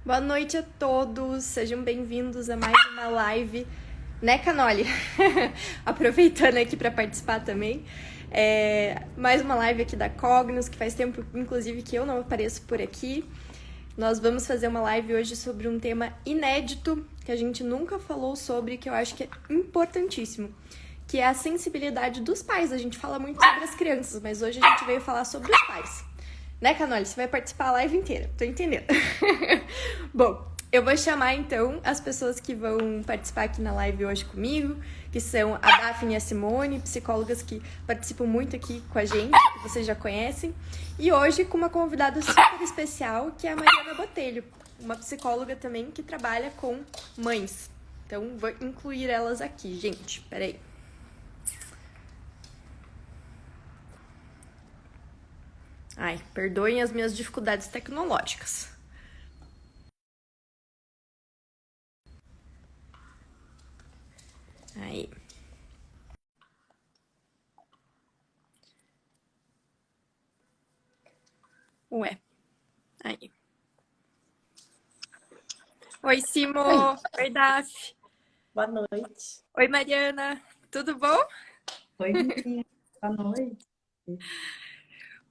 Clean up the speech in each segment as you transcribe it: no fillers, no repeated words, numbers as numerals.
Boa noite a todos, sejam bem-vindos a mais uma live, né, Canoli? Aproveitando aqui para participar também. Mais uma live aqui da Cognos, que faz tempo, inclusive, que eu não apareço por aqui. Nós vamos fazer uma live hoje sobre um tema inédito, que a gente nunca falou sobre, que eu acho que é importantíssimo, que é a sensibilidade dos pais. A gente fala muito sobre as crianças, mas hoje a gente veio falar sobre os pais. Né, Canoli? Você vai participar a live inteira, tô entendendo. Bom, eu vou chamar então as pessoas que vão participar aqui na live hoje comigo, que são a Daphne e a Simone, psicólogas que participam muito aqui com a gente, que vocês já conhecem. E hoje com uma convidada super especial, que é a Mariana Botelho, uma psicóloga também que trabalha com mães. Então, vou incluir elas aqui, gente. Peraí. Ai, perdoem as minhas dificuldades tecnológicas. Aí. Ué. Aí. Oi, Simo. Oi, Daf. Boa noite. Oi, Mariana. Tudo bom? Oi, Vitinha. Boa noite.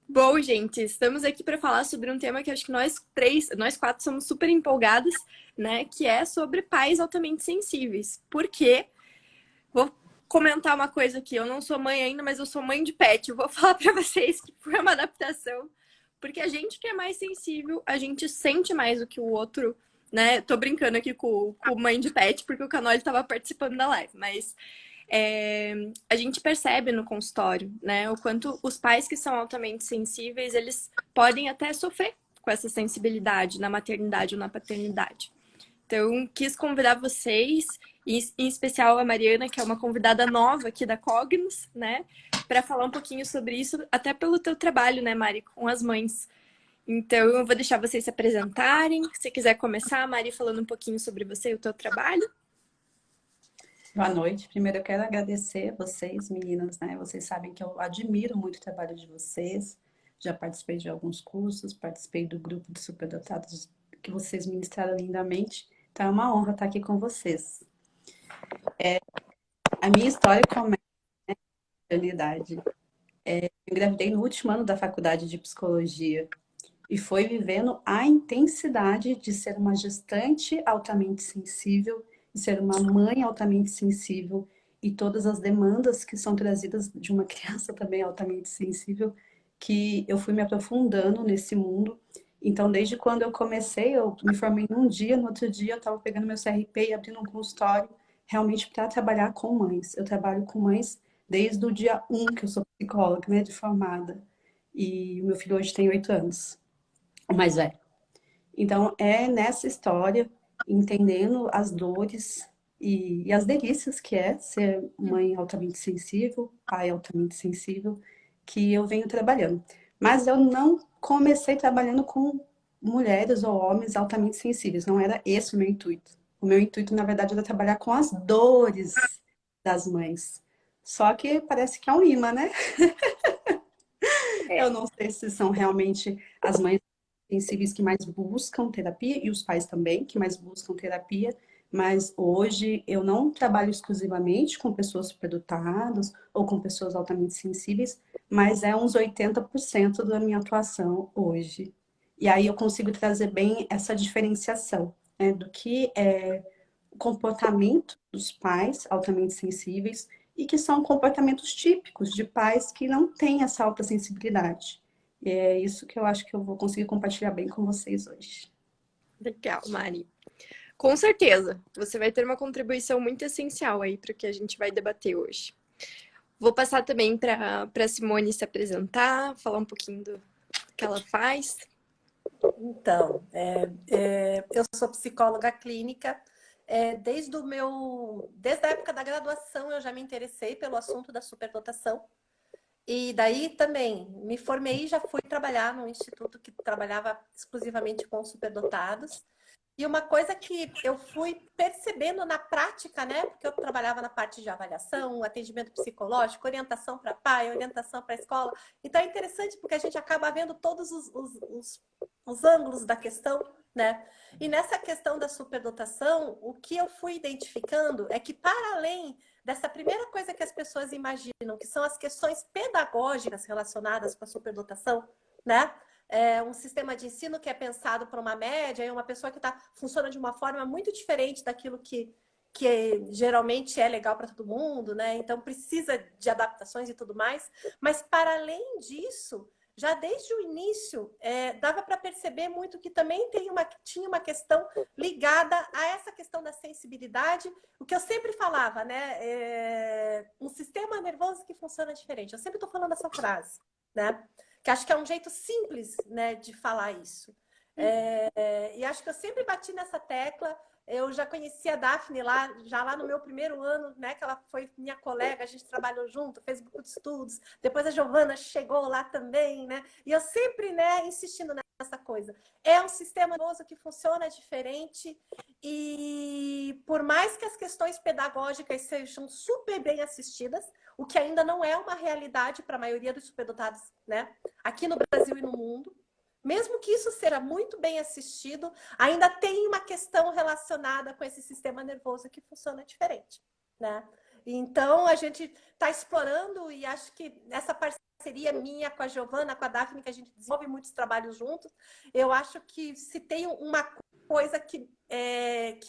Bom, gente, estamos aqui para falar sobre um tema que acho que nós quatro somos super empolgadas, né? Que é sobre pais altamente sensíveis. Por quê? Vou comentar uma coisa aqui. Eu não sou mãe ainda, mas eu sou mãe de pet. Eu vou falar para vocês que foi uma adaptação. Porque a gente que é mais sensível, a gente sente mais do que o outro, né? Tô brincando aqui com mãe de pet, porque o Canoli estava participando da live, mas a gente percebe no consultório, né? O quanto os pais que são altamente sensíveis, eles podem até sofrer com essa sensibilidade na maternidade ou na paternidade. Então, quis convidar vocês, e em especial a Mariana, que é uma convidada nova aqui da Cognos, né? Para falar um pouquinho sobre isso, até pelo teu trabalho, né, Mari, com as mães. Então, eu vou deixar vocês se apresentarem. Se quiser começar, Mari, falando um pouquinho sobre você e o teu trabalho. Boa noite. Primeiro eu quero agradecer vocês, meninas, né? Vocês sabem que eu admiro muito o trabalho de vocês. Já participei de alguns cursos, participei do grupo de superdotados que vocês ministraram lindamente. Então é uma honra estar aqui com vocês. A minha história começa na realidade. Eu engravidei no último ano da faculdade de psicologia e foi vivendo a intensidade de ser uma gestante altamente sensível, de ser uma mãe altamente sensível e todas as demandas que são trazidas de uma criança também altamente sensível, que eu fui me aprofundando nesse mundo. Então, desde quando eu comecei, eu me formei num dia, no outro dia eu estava pegando meu CRP e abrindo um consultório realmente para trabalhar com mães. Eu trabalho com mães desde o dia 1 que eu sou psicóloga, né, de formada. E o meu filho hoje tem 8 anos, o mais velho. Então, é nessa história, entendendo as dores e as delícias que é ser mãe altamente sensível, pai altamente sensível, que eu venho trabalhando. Mas eu não comecei trabalhando com mulheres ou homens altamente sensíveis, não era esse o meu intuito. O meu intuito, na verdade, era trabalhar com as dores das mães. Só que parece que é um imã, né? Eu não sei se são realmente as mães sensíveis que mais buscam terapia e os pais também que mais buscam terapia, mas hoje eu não trabalho exclusivamente com pessoas superdotadas ou com pessoas altamente sensíveis, mas é uns 80% da minha atuação hoje. E aí eu consigo trazer bem essa diferenciação, né, do que é o comportamento dos pais altamente sensíveis e que são comportamentos típicos de pais que não têm essa alta sensibilidade. E é isso que eu acho que eu vou conseguir compartilhar bem com vocês hoje. Legal, Mari. Com certeza, você vai ter uma contribuição muito essencial aí para o que a gente vai debater hoje. Vou passar também para Simone se apresentar, falar um pouquinho do que ela faz. Então, eu sou psicóloga clínica. Desde a época da graduação eu já me interessei pelo assunto da superdotação. E daí também me formei e já fui trabalhar num instituto que trabalhava exclusivamente com superdotados. E uma coisa que eu fui percebendo na prática, né? Porque eu trabalhava na parte de avaliação, atendimento psicológico, orientação para pai, orientação para escola. Então é interessante porque a gente acaba vendo todos os ângulos da questão, né? E nessa questão da superdotação, o que eu fui identificando é que, para além dessa primeira coisa que as pessoas imaginam, que são as questões pedagógicas relacionadas com a superdotação, né? É um sistema de ensino que é pensado para uma média e uma pessoa que funciona de uma forma muito diferente daquilo que geralmente é legal para todo mundo, né? Então precisa de adaptações e tudo mais. Mas para além disso, já desde o início, dava para perceber muito que também tinha uma questão ligada a essa questão da sensibilidade, o que eu sempre falava, né? Um sistema nervoso que funciona diferente. Eu sempre estou falando essa frase, né? Que acho que é um jeito simples, né, de falar isso. E acho que eu sempre bati nessa tecla. Eu já conheci a Daphne já lá no meu primeiro ano, né, que ela foi minha colega, a gente trabalhou junto, fez grupo de estudos. Depois a Giovana chegou lá também, né? E eu sempre, né, insistindo nessa coisa. É um sistema nervoso que funciona diferente e por mais que as questões pedagógicas sejam super bem assistidas, o que ainda não é uma realidade para a maioria dos superdotados, né? Aqui no Brasil e no mundo. Mesmo que isso seja muito bem assistido, ainda tem uma questão relacionada com esse sistema nervoso que funciona diferente, né? Então, a gente está explorando e acho que essa parceria minha com a Giovana, com a Daphne, que a gente desenvolve muitos trabalhos juntos, eu acho que se tem uma coisa que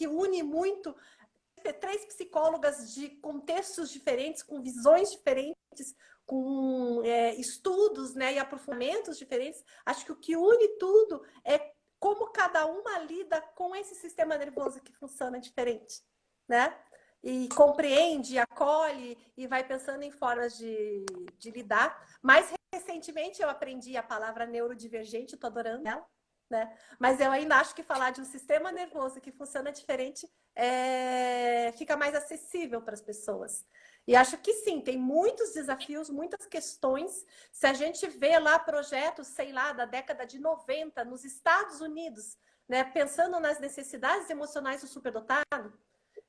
une muito três psicólogas de contextos diferentes, com visões diferentes, com estudos, né, e aprofundamentos diferentes. Acho que o que une tudo é como cada uma lida com esse sistema nervoso que funciona diferente, né? E compreende, acolhe e vai pensando em formas de lidar. Mais recentemente eu aprendi a palavra neurodivergente, estou adorando ela, né? Mas eu ainda acho que falar de um sistema nervoso que funciona diferente fica mais acessível para as pessoas. E acho que sim, tem muitos desafios, muitas questões. Se a gente vê lá projetos, sei lá, da década de 90, nos Estados Unidos, né, pensando nas necessidades emocionais do superdotado,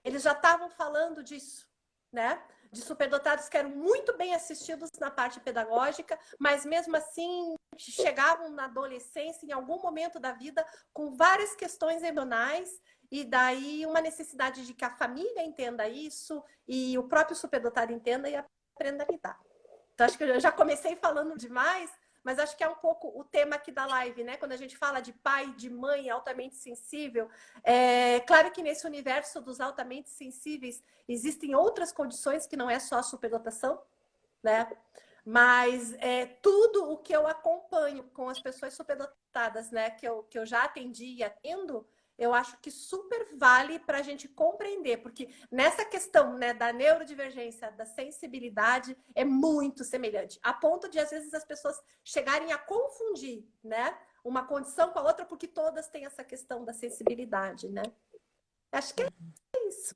eles já estavam falando disso, né? De superdotados que eram muito bem assistidos na parte pedagógica, mas mesmo assim chegavam na adolescência, em algum momento da vida, com várias questões emocionais, e daí uma necessidade de que a família entenda isso, e o próprio superdotado entenda e aprenda a lidar. Então, acho que eu já comecei falando demais, mas acho que é um pouco o tema aqui da live, né? Quando a gente fala de pai, de mãe altamente sensível, claro que nesse universo dos altamente sensíveis existem outras condições que não é só a superdotação, né? Mas tudo o que eu acompanho com as pessoas superdotadas, né? Que eu já atendi e atendo, eu acho que super vale para a gente compreender, porque nessa questão, né, da neurodivergência, da sensibilidade, é muito semelhante, a ponto de, às vezes, as pessoas chegarem a confundir, né, uma condição com a outra, porque todas têm essa questão da sensibilidade, né? Acho que é isso.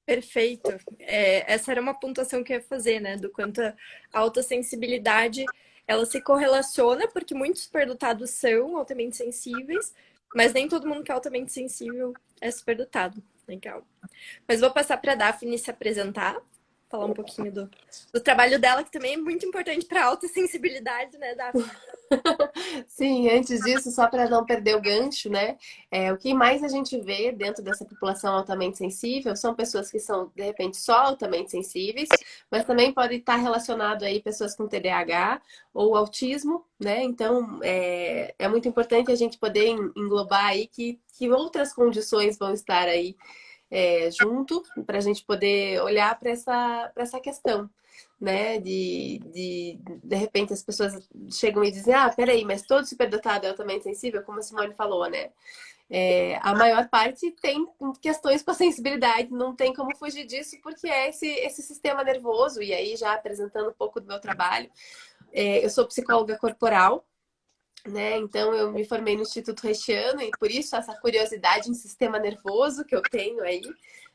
Perfeito. Essa era uma pontuação que eu ia fazer, né? Do quanto a alta sensibilidade ela se correlaciona, porque muitos superdotados são altamente sensíveis, mas nem todo mundo que é altamente sensível é superdotado. Legal. Mas vou passar para a Daphne se apresentar, falar um pouquinho do trabalho dela, que também é muito importante para a alta sensibilidade, né, Daphne? Sim, antes disso, só para não perder o gancho, né? O que mais a gente vê dentro dessa população altamente sensível são pessoas que são, de repente, só altamente sensíveis, mas também pode estar relacionado aí pessoas com TDAH ou autismo, né? Então, é muito importante a gente poder englobar aí que outras condições vão estar aí junto para a gente poder olhar para essa questão, né? De repente as pessoas chegam e dizem, peraí, mas todo superdotado é altamente sensível, como a Simone falou, né? A maior parte tem questões com a sensibilidade, não tem como fugir disso, porque é esse sistema nervoso. E aí, já apresentando um pouco do meu trabalho, eu sou psicóloga corporal, né? Então eu me formei no Instituto Rechiano e por isso essa curiosidade em sistema nervoso que eu tenho aí,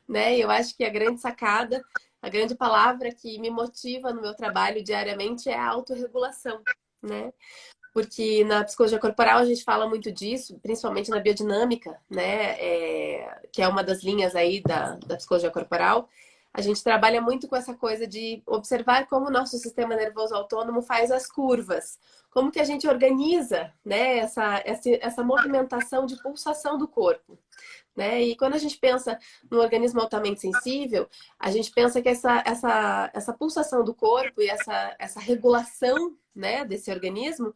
né? Eu acho que a grande sacada, a grande palavra que me motiva no meu trabalho diariamente é a autorregulação, né? Porque na psicologia corporal a gente fala muito disso, principalmente na biodinâmica, né? Que é uma das linhas aí da psicologia corporal. A gente trabalha muito com essa coisa de observar como o nosso sistema nervoso autônomo faz as curvas, como que a gente organiza, né, essa movimentação de pulsação do corpo. Né? E quando a gente pensa no organismo altamente sensível, a gente pensa que essa pulsação do corpo e essa regulação, né, desse organismo,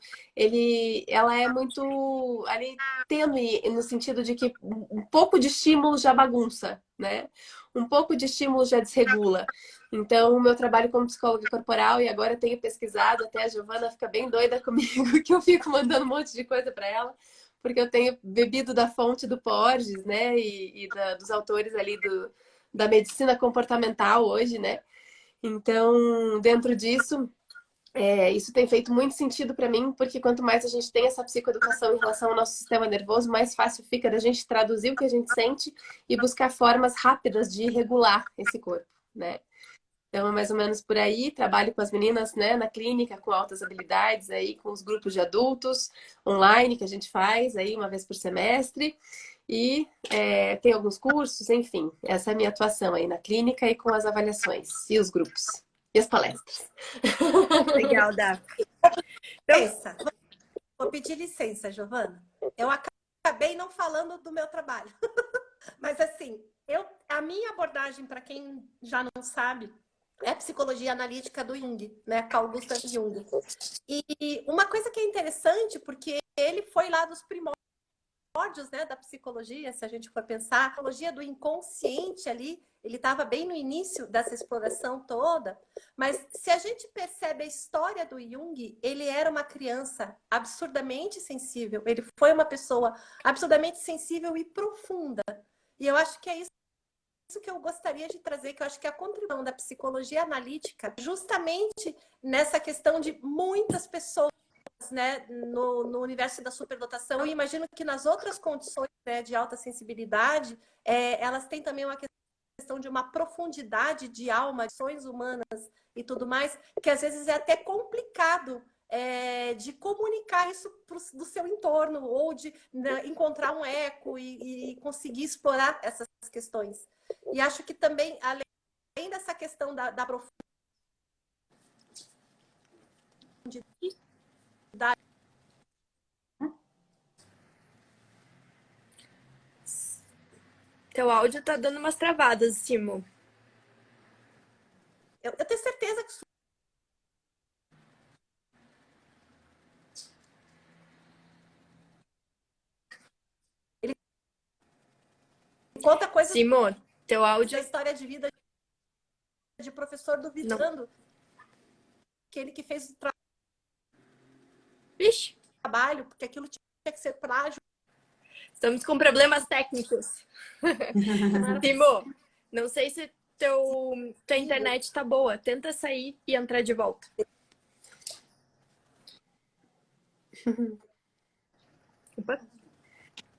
ela é muito ali tênue no sentido de que um pouco de estímulo já bagunça, né? Um pouco de estímulo já desregula. Então, o meu trabalho como psicóloga corporal, e agora eu tenho pesquisado, até a Giovana fica bem doida comigo, que eu fico mandando um monte de coisa para ela, porque eu tenho bebido da fonte do Porges, né, dos autores ali da medicina comportamental hoje, né? Então, dentro disso, isso tem feito muito sentido para mim, porque quanto mais a gente tem essa psicoeducação em relação ao nosso sistema nervoso, mais fácil fica da gente traduzir o que a gente sente e buscar formas rápidas de regular esse corpo, né? Então, é mais ou menos por aí. Trabalho com as meninas, né, na clínica, com altas habilidades, aí, com os grupos de adultos, online, que a gente faz aí uma vez por semestre. E tem alguns cursos, enfim. Essa é a minha atuação aí na clínica e com as avaliações e os grupos e as palestras. Legal, Dá. Então, Licença. Vou pedir licença, Giovana. Eu acabei não falando do meu trabalho. Mas assim, a minha abordagem, para quem já não sabe, é psicologia analítica do Jung, né? Carl Gustav Jung. E uma coisa que é interessante, porque ele foi lá dos primórdios, né, da psicologia, se a gente for pensar, a psicologia do inconsciente ali, ele estava bem no início dessa exploração toda, mas se a gente percebe a história do Jung, ele era uma criança absurdamente sensível, ele foi uma pessoa absurdamente sensível e profunda. E eu acho que é isso que eu gostaria de trazer, que eu acho que é a contribuição da psicologia analítica, justamente nessa questão de muitas pessoas, né, no universo da superdotação. Eu imagino que nas outras condições, né, de alta sensibilidade, elas têm também uma questão de uma profundidade de alma, de ações humanas e tudo mais, que às vezes é até complicado de comunicar isso do seu entorno, ou de, né, encontrar um eco e conseguir explorar essas questões. E acho que também, além dessa questão da profundidade, teu áudio tá dando umas travadas, Timo. eu tenho certeza que ele conta coisas Timo, teu da áudio... história de vida de professor duvidando que ele que fez o Ixi, trabalho, porque aquilo tinha que ser plágio. estamos com problemas técnicos. Timo, não sei se tua internet tá boa. Tenta sair e entrar de volta. Opa,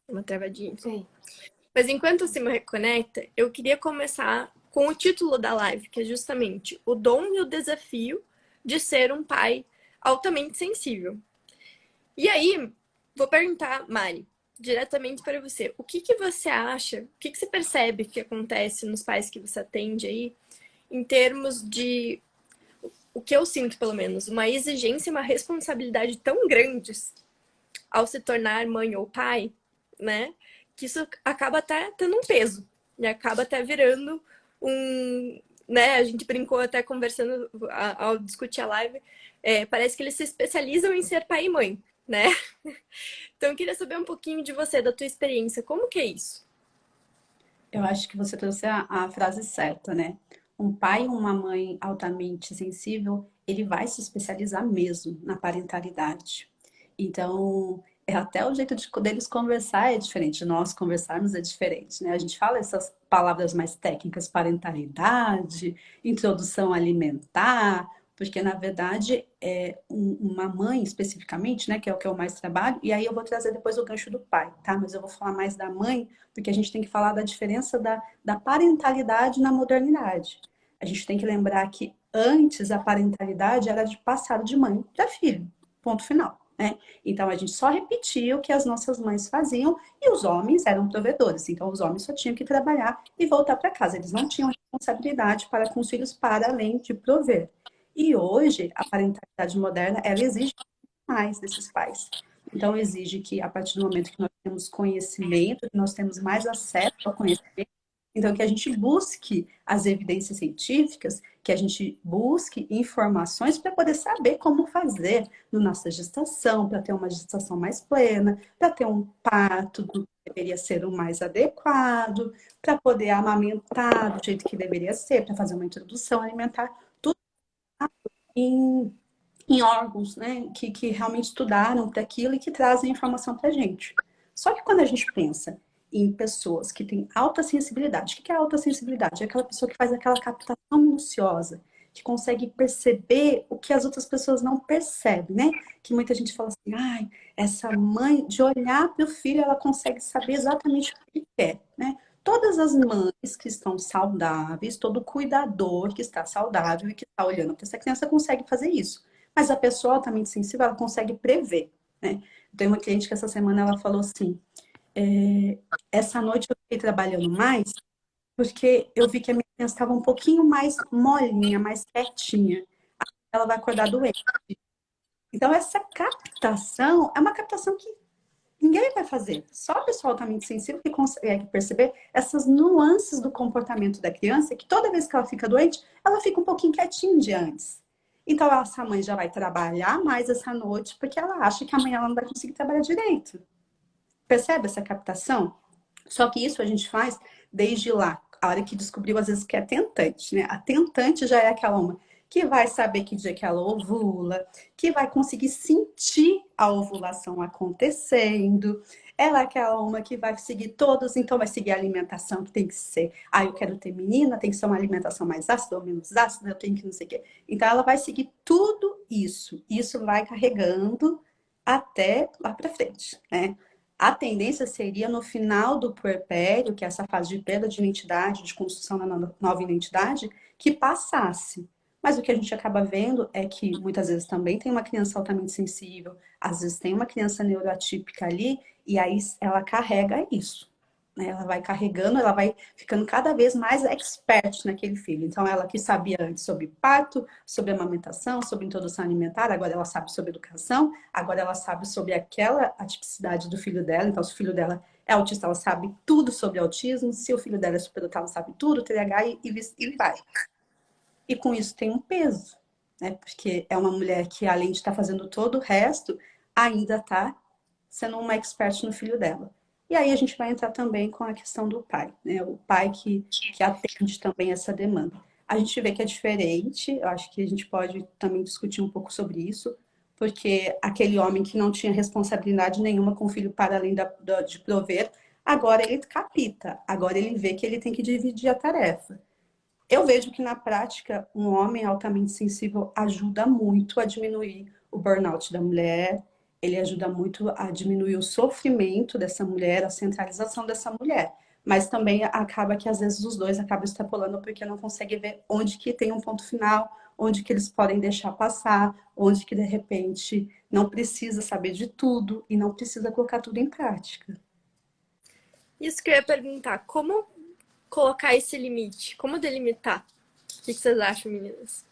uma travadinha. Sim. Mas enquanto o Timo reconecta, eu queria começar com o título da live, que é justamente o dom e o desafio de ser um pai altamente sensível. E aí, vou perguntar, Mari, diretamente para você. O que você acha, o que você percebe que acontece nos pais que você atende aí, em termos de, o que eu sinto pelo menos, uma exigência, uma responsabilidade tão grandes ao se tornar mãe ou pai, né? Que isso acaba até tendo um peso. E acaba até virando um... Né? A gente brincou até conversando ao discutir a live. Parece que eles se especializam em ser pai e mãe, né? Então eu queria saber um pouquinho de você, da tua experiência. Como que é isso? Eu acho que você trouxe a frase certa, né? Um pai e uma mãe altamente sensível, ele vai se especializar mesmo na parentalidade. Então, até o jeito deles conversar é diferente, de nós conversarmos é diferente, né? A gente fala essas palavras mais técnicas, parentalidade, introdução alimentar, Porque, na verdade, uma mãe, especificamente, né, que é o que eu mais trabalho, e aí eu vou trazer depois o gancho do pai, tá? Mas eu vou falar mais da mãe, porque a gente tem que falar da diferença da parentalidade na modernidade. A gente tem que lembrar que antes a parentalidade era de passar de mãe para filho, ponto final, né? Então a gente só repetia o que as nossas mães faziam e os homens eram provedores. Então os homens só tinham que trabalhar e voltar para casa. Eles não tinham responsabilidade para com os filhos para além de prover. E hoje, a parentalidade moderna, ela exige mais desses pais. Então, exige que, a partir do momento que nós temos conhecimento, que nós temos mais acesso ao conhecimento, então, que a gente busque as evidências científicas, que a gente busque informações para poder saber como fazer na nossa gestação, para ter uma gestação mais plena, para ter um parto do que deveria ser o mais adequado, para poder amamentar do jeito que deveria ser, para fazer uma introdução alimentar, tudo em, em órgãos, né, que realmente estudaram para aquilo e que trazem informação para a gente. Só que quando a gente pensa em pessoas que têm alta sensibilidade, o que é alta sensibilidade? É aquela pessoa que faz aquela captação minuciosa, que consegue perceber o que as outras pessoas não percebem, né? Que muita gente fala assim, ai, essa mãe, de olhar para o filho, ela consegue saber exatamente o que ele quer, né? Todas as mães que estão saudáveis, todo cuidador que está saudável e que está olhando para essa criança consegue fazer isso. Mas a pessoa altamente sensível, ela consegue prever, né? Tem uma cliente que essa semana ela falou assim, essa noite eu fiquei trabalhando mais porque eu vi que a minha criança estava um pouquinho mais molinha, mais quietinha. Ela vai acordar doente. Então, essa captação é uma captação que ninguém vai fazer. Só a pessoa altamente sensível que consegue perceber essas nuances do comportamento da criança, que toda vez que ela fica doente, ela fica um pouquinho quietinha de antes. Então, essa mãe já vai trabalhar mais essa noite, porque ela acha que amanhã ela não vai conseguir trabalhar direito. Percebe essa captação? Só que isso a gente faz desde lá, a hora que descobriu, às vezes, que é tentante, né? A tentante já é aquela uma que vai saber que dia que ela ovula, que vai conseguir sentir a ovulação acontecendo. Ela é aquela uma que vai seguir todos, então vai seguir a alimentação que tem que ser. Ah, eu quero ter menina, tem que ser uma alimentação mais ácida ou menos ácida, eu tenho que não sei o quê. Então ela vai seguir tudo isso. Isso vai carregando até lá para frente, né? A tendência seria no final do puerpério, que é essa fase de perda de identidade, de construção da nova identidade, que passasse. Mas o que a gente acaba vendo é que muitas vezes também tem uma criança altamente sensível, às vezes tem uma criança neuroatípica ali, e aí ela carrega isso, né? Ela vai carregando, ela vai ficando cada vez mais expert naquele filho. Então, ela que sabia antes sobre parto, sobre amamentação, sobre introdução alimentar, agora ela sabe sobre educação, agora ela sabe sobre aquela atipicidade do filho dela. Então, se o filho dela é autista, ela sabe tudo sobre autismo. Se o filho dela é superdotado, ela sabe tudo, TDAH e vai. E com isso tem um peso, né? Porque é uma mulher que, além de estar fazendo todo o resto, ainda está sendo uma expert no filho dela. E aí a gente vai entrar também com a questão do pai, né? O pai que atende também essa demanda. A gente vê que é diferente, eu acho que a gente pode também discutir um pouco sobre isso, porque aquele homem que não tinha responsabilidade nenhuma com o filho para além de prover, agora ele capita, agora ele vê que ele tem que dividir a tarefa. Eu vejo que na prática um homem altamente sensível ajuda muito a diminuir o burnout da mulher, ele ajuda muito a diminuir o sofrimento dessa mulher, a centralização dessa mulher. Mas também acaba que às vezes os dois acabam extrapolando porque não conseguem ver onde que tem um ponto final, onde que eles podem deixar passar, onde que de repente não precisa saber de tudo e não precisa colocar tudo em prática. Isso que eu ia perguntar, como colocar esse limite? Como delimitar? O que vocês acham, meninas?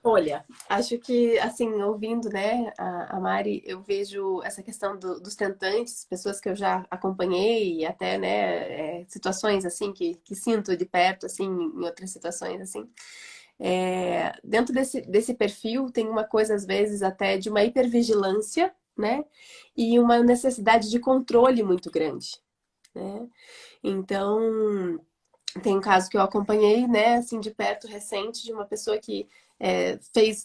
Olha, acho que, assim, ouvindo, né, a Mari, eu vejo essa questão dos tentantes, pessoas que eu já acompanhei, e até, né, situações, assim, que sinto de perto, assim, em outras situações, assim. Dentro desse perfil tem uma coisa, às vezes, até de uma hipervigilância, né, e uma necessidade de controle muito grande, né? Então, tem um caso que eu acompanhei, né, assim, de perto, recente, de uma pessoa que fez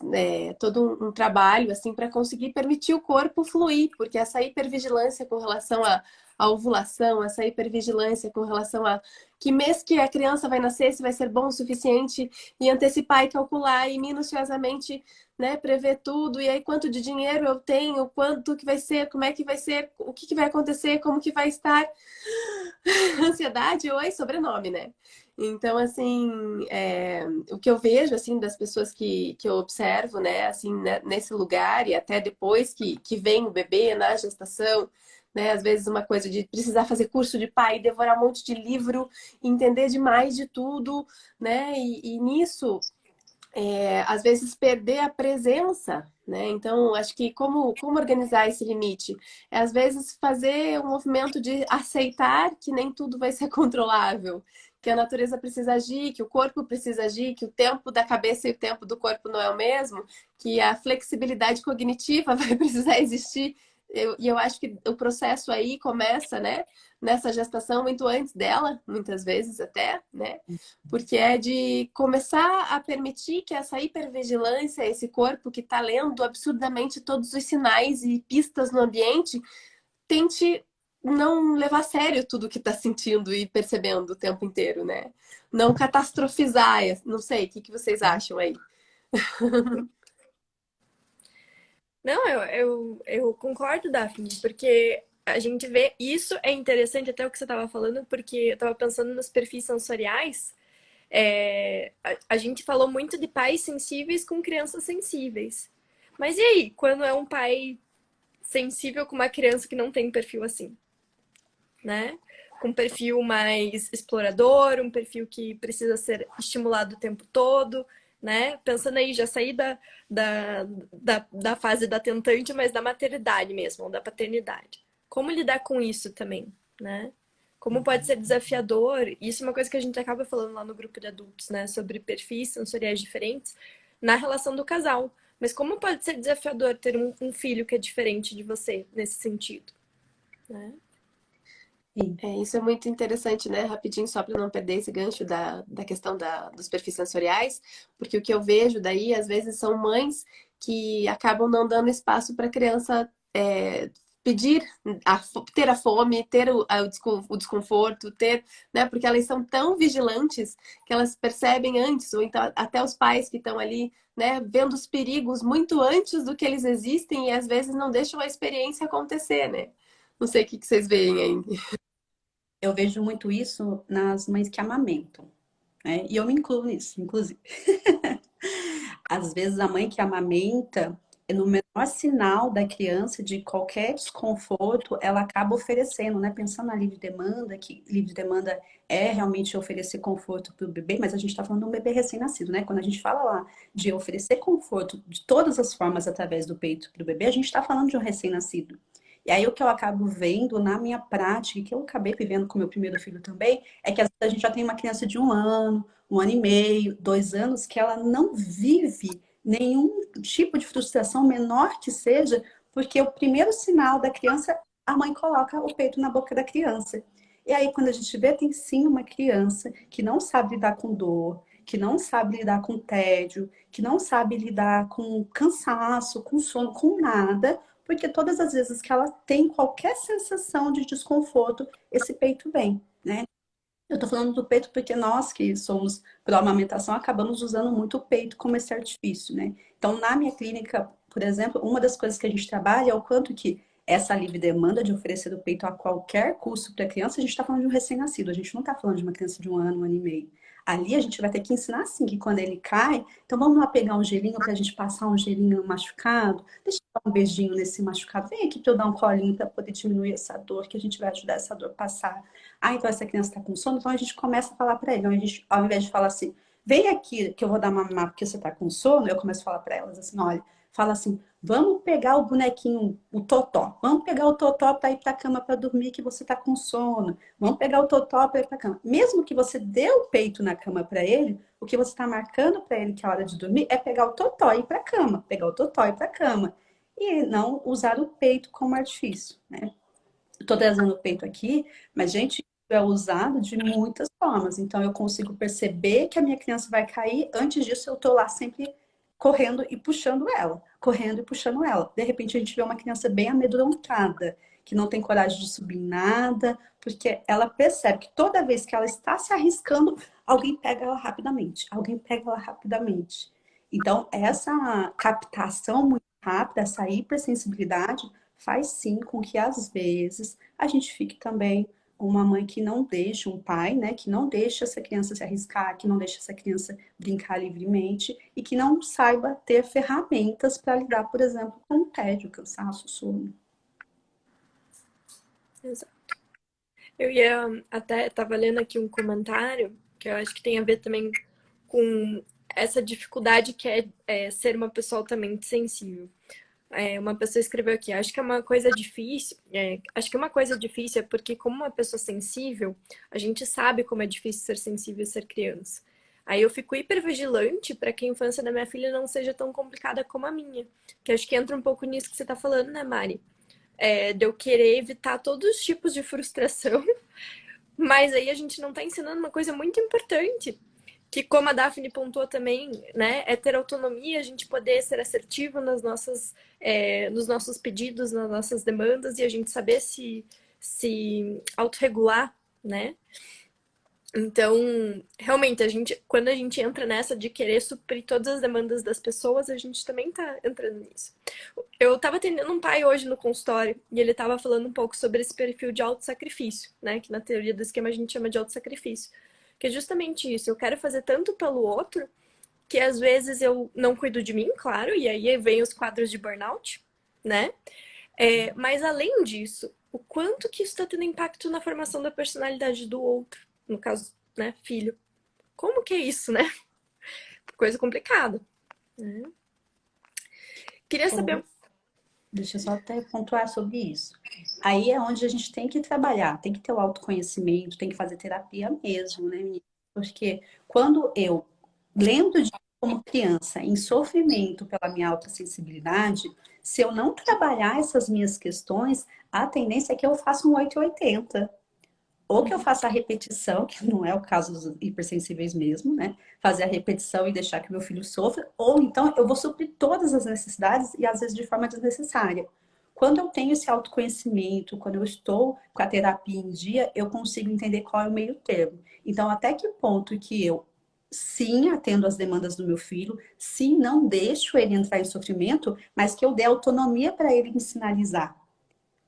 todo um trabalho assim para conseguir permitir o corpo fluir, porque essa hipervigilância com relação à ovulação, essa hipervigilância com relação a que mês que a criança vai nascer, se vai ser bom o suficiente, e antecipar e calcular e minuciosamente, né, prever tudo, e aí quanto de dinheiro eu tenho, quanto que vai ser, como é que vai ser, o que vai acontecer, como que vai estar. Ansiedade, oi, sobrenome, né? Então, assim, o que eu vejo, assim, das pessoas que eu observo, né, assim, né, nesse lugar e até depois que vem o bebê na gestação, né, às vezes uma coisa de precisar fazer curso de pai, devorar um monte de livro, entender demais de tudo, né, e nisso às vezes perder a presença, né? Então, acho que como organizar esse limite? É, às vezes, fazer um movimento de aceitar que nem tudo vai ser controlável, que a natureza precisa agir, que o corpo precisa agir, que o tempo da cabeça e o tempo do corpo não é o mesmo, que a flexibilidade cognitiva vai precisar existir. E eu acho que o processo aí começa, né, nessa gestação muito antes dela, muitas vezes até, né? Porque é de começar a permitir que essa hipervigilância, esse corpo que está lendo absurdamente todos os sinais e pistas no ambiente, tente não levar a sério tudo que está sentindo e percebendo o tempo inteiro, né? Não catastrofizar, não sei, o que vocês acham aí? Não, eu concordo, Daphne, porque a gente vê isso é interessante até o que você estava falando, porque eu estava pensando nos perfis sensoriais. A gente falou muito de pais sensíveis com crianças sensíveis. Mas e aí, quando é um pai sensível com uma criança que não tem um perfil assim, né? Com um perfil mais explorador, um perfil que precisa ser estimulado o tempo todo, né? Pensando aí, já saí da fase da tentante, mas da maternidade mesmo, ou da paternidade. Como lidar com isso também, né? Como pode ser desafiador, isso é uma coisa que a gente acaba falando lá no grupo de adultos, né? Sobre perfis sensoriais diferentes na relação do casal. Mas como pode ser desafiador ter um filho que é diferente de você nesse sentido, né? Sim. Isso é muito interessante, né? Rapidinho, só para não perder esse gancho da questão dos perfis sensoriais, porque o que eu vejo daí, às vezes, são mães que acabam não dando espaço para a criança pedir, ter a fome, ter o desconforto, ter, né? Porque elas são tão vigilantes que elas percebem antes, ou então até os pais que estão ali, né, vendo os perigos muito antes do que eles existem e às vezes não deixam a experiência acontecer, né? Não sei o que vocês veem aí. Eu vejo muito isso nas mães que amamentam, né? E eu me incluo nisso, inclusive. Às vezes a mãe que amamenta, no menor sinal da criança de qualquer desconforto, ela acaba oferecendo, né? Pensando na livre demanda, que livre demanda é realmente oferecer conforto para o bebê, mas a gente está falando de um bebê recém-nascido, né? Quando a gente fala lá de oferecer conforto de todas as formas através do peito para o bebê, a gente está falando de um recém-nascido. E aí o que eu acabo vendo na minha prática, que eu acabei vivendo com meu primeiro filho também, é que às vezes a gente já tem uma criança de 1 ano e meio, 2 anos, que ela não vive nenhum tipo de frustração, menor que seja, porque o primeiro sinal da criança, a mãe coloca o peito na boca da criança. E aí, quando a gente vê, tem sim uma criança que não sabe lidar com dor, que não sabe lidar com tédio, que não sabe lidar com cansaço, com sono, com nada, porque todas as vezes que ela tem qualquer sensação de desconforto, esse peito vem, né? Eu tô falando do peito porque nós que somos pró-amamentação acabamos usando muito o peito como esse artifício, né? Então, na minha clínica, por exemplo, uma das coisas que a gente trabalha é o quanto que essa livre demanda de oferecer o peito a qualquer custo para a criança, a gente está falando de um recém-nascido, a gente não está falando de uma criança de 1 ano e meio. Ali a gente vai ter que ensinar assim, que quando ele cai, então vamos lá pegar um gelinho para a gente passar um gelinho machucado, deixa eu dar um beijinho nesse machucado, vem aqui para eu dar um colinho para poder diminuir essa dor, que a gente vai ajudar essa dor a passar. Ah, então essa criança está com sono, então a gente começa a falar para ele. Então, a gente, ao invés de falar assim, vem aqui que eu vou dar mamar porque você está com sono, eu começo a falar para elas assim, olha, fala assim, vamos pegar o bonequinho, o totó, vamos pegar o totó para ir para a cama para dormir que você está com sono, vamos pegar o totó para ir para a cama. Mesmo que você dê o peito na cama para ele, o que você está marcando para ele que é a hora de dormir é pegar o totó e ir para a cama, pegar o totó e ir para a cama. E não usar o peito como artifício, né? Estou trazendo o peito aqui, mas, gente, é usado de muitas formas. Então, eu consigo perceber que a minha criança vai cair. Antes disso, eu estou lá sempre correndo e puxando ela, correndo e puxando ela. De repente a gente vê uma criança bem amedrontada, que não tem coragem de subir em nada, porque ela percebe que toda vez que ela está se arriscando, alguém pega ela rapidamente, alguém pega ela rapidamente. Então, essa captação muito rápida, essa hipersensibilidade, faz sim com que, às vezes, a gente fique também uma mãe que não deixa, um pai, né, que não deixa essa criança se arriscar, que não deixa essa criança brincar livremente e que não saiba ter ferramentas para lidar, por exemplo, com o tédio, cansaço, sono. Exato. Eu ia até, tava lendo aqui um comentário que eu acho que tem a ver também com essa dificuldade que é ser uma pessoa altamente sensível. Uma pessoa escreveu aqui, acho que é uma coisa difícil, acho que uma coisa difícil é porque como uma pessoa sensível, a gente sabe como é difícil ser sensível e ser criança. Aí eu fico hipervigilante para que a infância da minha filha não seja tão complicada como a minha. Que acho que entra um pouco nisso que você tá falando, né, Mari? De eu querer evitar todos os tipos de frustração, mas aí a gente não tá ensinando uma coisa muito importante, que como a Daphne pontuou também, né, é ter autonomia, a gente poder ser assertivo nos nossos pedidos, nas nossas demandas e a gente saber se autorregular, né? Então, realmente, quando a gente entra nessa de querer suprir todas as demandas das pessoas, a gente também tá entrando nisso. Eu tava atendendo um pai hoje no consultório e ele tava falando um pouco sobre esse perfil de autossacrifício, né? Que na teoria do esquema a gente chama de autossacrifício. Que é justamente isso, eu quero fazer tanto pelo outro que às vezes eu não cuido de mim, claro, e aí vem os quadros de burnout, né? Mas além disso, o quanto que isso está tendo impacto na formação da personalidade do outro, no caso, né, filho. Como que é isso, né? Coisa complicada. Né? Queria saber. Deixa eu só até pontuar sobre isso. Aí é onde a gente tem que trabalhar, tem que ter o autoconhecimento, tem que fazer terapia mesmo, né, menina? Porque quando eu lembro de como criança em sofrimento pela minha alta sensibilidade, se eu não trabalhar essas minhas questões, a tendência é que eu faça um 880. Ou que eu faça a repetição, que não é o caso dos hipersensíveis mesmo, né? Fazer a repetição e deixar que meu filho sofra, ou então eu vou suprir todas as necessidades e às vezes de forma desnecessária. Quando eu tenho esse autoconhecimento, quando eu estou com a terapia em dia, eu consigo entender qual é o meio termo. Então, até que ponto que eu, sim, atendo às demandas do meu filho, sim, não deixo ele entrar em sofrimento, mas que eu dê autonomia para ele me sinalizar.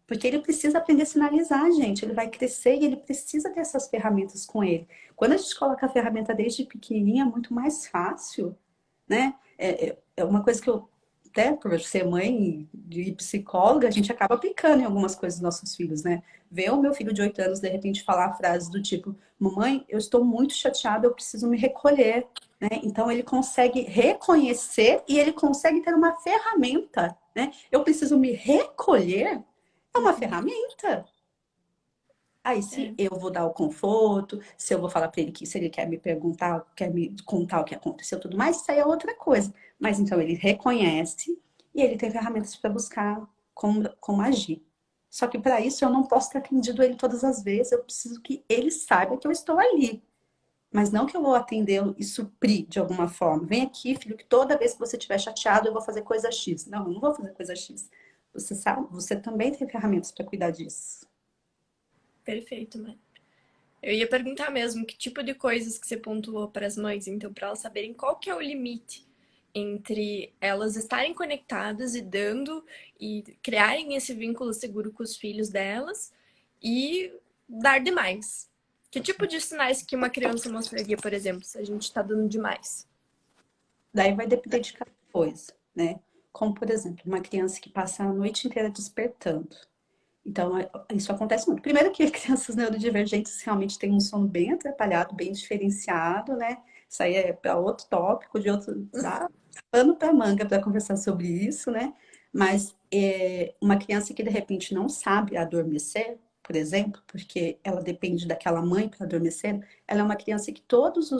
Porque ele precisa aprender a sinalizar, gente. Ele vai crescer e ele precisa ter essas ferramentas com ele. Quando a gente coloca a ferramenta desde pequenininha, é muito mais fácil, né? É uma coisa que eu, até por ser mãe e psicóloga, a gente acaba aplicando em algumas coisas dos nossos filhos, né? Ver o meu filho de 8 anos, de repente, falar frases do tipo: mamãe, eu estou muito chateado, eu preciso me recolher. Né? Então, ele consegue reconhecer e ele consegue ter uma ferramenta, né? Eu preciso me recolher. É uma ferramenta. Aí, se eu vou dar o conforto, se eu vou falar para ele que se ele quer me perguntar, quer me contar o que aconteceu, tudo mais, isso aí é outra coisa. Mas então ele reconhece e ele tem ferramentas para buscar como agir. Só que para isso eu não posso ter atendido ele todas as vezes, eu preciso que ele saiba que eu estou ali. Mas não que eu vou atendê-lo e suprir de alguma forma. Vem aqui, filho, que toda vez que você estiver chateado, eu vou fazer coisa X. Não, eu não vou fazer coisa X. Você sabe, você também tem ferramentas para cuidar disso. Perfeito, mãe. Eu ia perguntar mesmo que tipo de coisas que você pontuou para as mães, então, para elas saberem qual que é o limite entre elas estarem conectadas e dando e criarem esse vínculo seguro com os filhos delas e dar demais. Que tipo de sinais que uma criança mostraria, por exemplo, se a gente está dando demais? Daí vai depender de cada coisa, né? Como, por exemplo, uma criança que passa a noite inteira despertando. Então, isso acontece muito. Primeiro que crianças neurodivergentes realmente têm um sono bem atrapalhado, bem diferenciado, né? Isso aí é para outro tópico, de outro... Dá pano para manga para conversar sobre isso, né? Mas uma criança que, de repente, não sabe adormecer, por exemplo, porque ela depende daquela mãe para adormecer, ela é uma criança que todos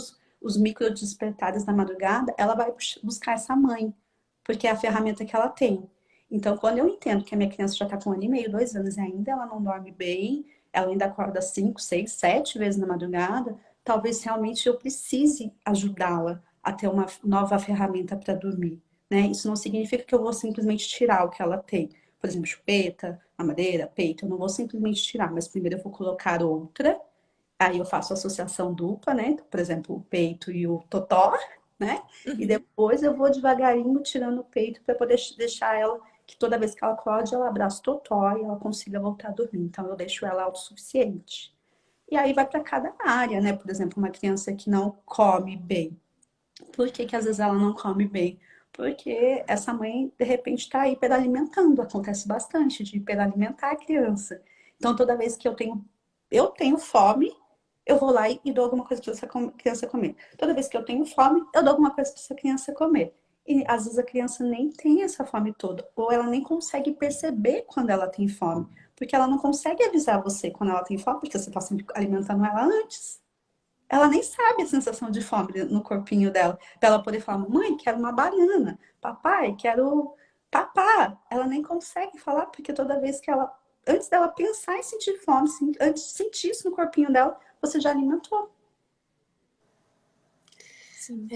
os micro despertares da madrugada, ela vai buscar essa mãe, porque é a ferramenta que ela tem. Então, quando eu entendo que a minha criança já está com 1 ano e meio, 2 anos e ainda ela não dorme bem, ela ainda acorda 5, 6, 7 vezes na madrugada, talvez realmente eu precise ajudá-la a ter uma nova ferramenta para dormir, né? Isso não significa que eu vou simplesmente tirar o que ela tem. Por exemplo, chupeta, mamadeira, peito, eu não vou simplesmente tirar, mas primeiro eu vou colocar outra, aí eu faço associação dupla, né? Por exemplo, o peito e o totó, né? E depois eu vou devagarinho tirando o peito para poder deixar ela, que toda vez que ela acorde, ela abraça o totó e ela consiga voltar a dormir. Então eu deixo ela autossuficiente. E aí vai para cada área, né? Por exemplo, uma criança que não come bem. Por que que às vezes ela não come bem? Porque essa mãe, de repente, está hiperalimentando. Acontece bastante de hiperalimentar a criança. Então, toda vez que eu tenho fome, eu vou lá e dou alguma coisa para essa criança comer. Toda vez que eu tenho fome, eu dou alguma coisa para essa criança comer. E às vezes a criança nem tem essa fome toda, ou ela nem consegue perceber quando ela tem fome, porque ela não consegue avisar você quando ela tem fome, porque você está sempre alimentando ela antes. Ela nem sabe a sensação de fome no corpinho dela, para ela poder falar: mãe, quero uma banana, papai, quero papá. Ela nem consegue falar, porque toda vez que ela, antes dela pensar em sentir fome, antes de sentir isso no corpinho dela, você já alimentou. Sim.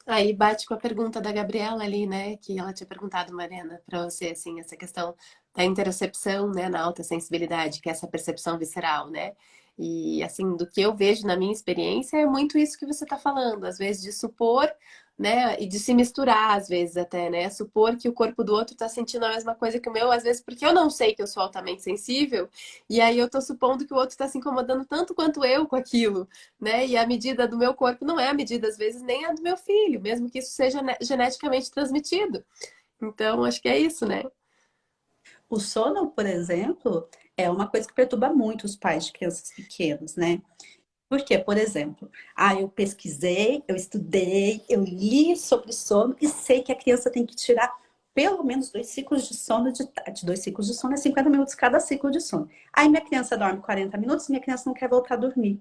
Aí bate com a pergunta da Gabriela ali, né? Que ela tinha perguntado, Mariana, para você, assim, essa questão da interocepção, né, na alta sensibilidade, que é essa percepção visceral, né? E, assim, do que eu vejo na minha experiência, é muito isso que você está falando, às vezes de supor, né, e de se misturar, às vezes até, né? Supor que o corpo do outro está sentindo a mesma coisa que o meu, às vezes porque eu não sei que eu sou altamente sensível, e aí eu tô supondo que o outro está se incomodando tanto quanto eu com aquilo, né? E a medida do meu corpo não é a medida, às vezes, nem a do meu filho, mesmo que isso seja geneticamente transmitido. Então, acho que é isso, né? O sono, por exemplo, é uma coisa que perturba muito os pais de crianças pequenas, né? Porque, por exemplo, eu pesquisei, eu estudei, eu li sobre sono e sei que a criança tem que tirar pelo menos 2 ciclos de sono de tarde. 2 ciclos de sono é 50 minutos cada ciclo de sono. Aí minha criança dorme 40 minutos e minha criança não quer voltar a dormir.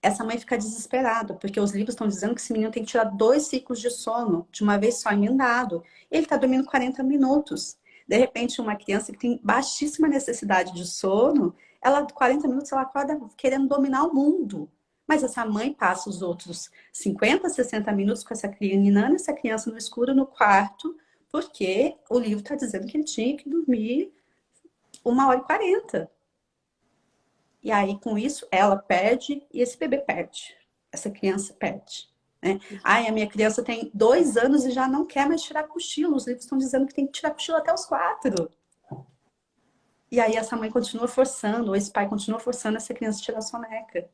Essa mãe fica desesperada, porque os livros estão dizendo que esse menino tem que tirar 2 ciclos de sono de uma vez só, emendado. Ele está dormindo 40 minutos. De repente, uma criança que tem baixíssima necessidade de sono, ela, 40 minutos, ela acorda querendo dominar o mundo. Mas essa mãe passa os outros 50, 60 minutos com essa criança, essa criança no escuro, no quarto, porque o livro está dizendo que ele tinha que dormir 1h40. E aí, com isso, ela perde e esse bebê perde. Essa criança perde. Né? A minha criança tem 2 anos e já não quer mais tirar cochilo. Os livros estão dizendo que tem que tirar cochilo até os 4. E aí, essa mãe continua forçando, ou esse pai continua forçando essa criança a tirar a soneca.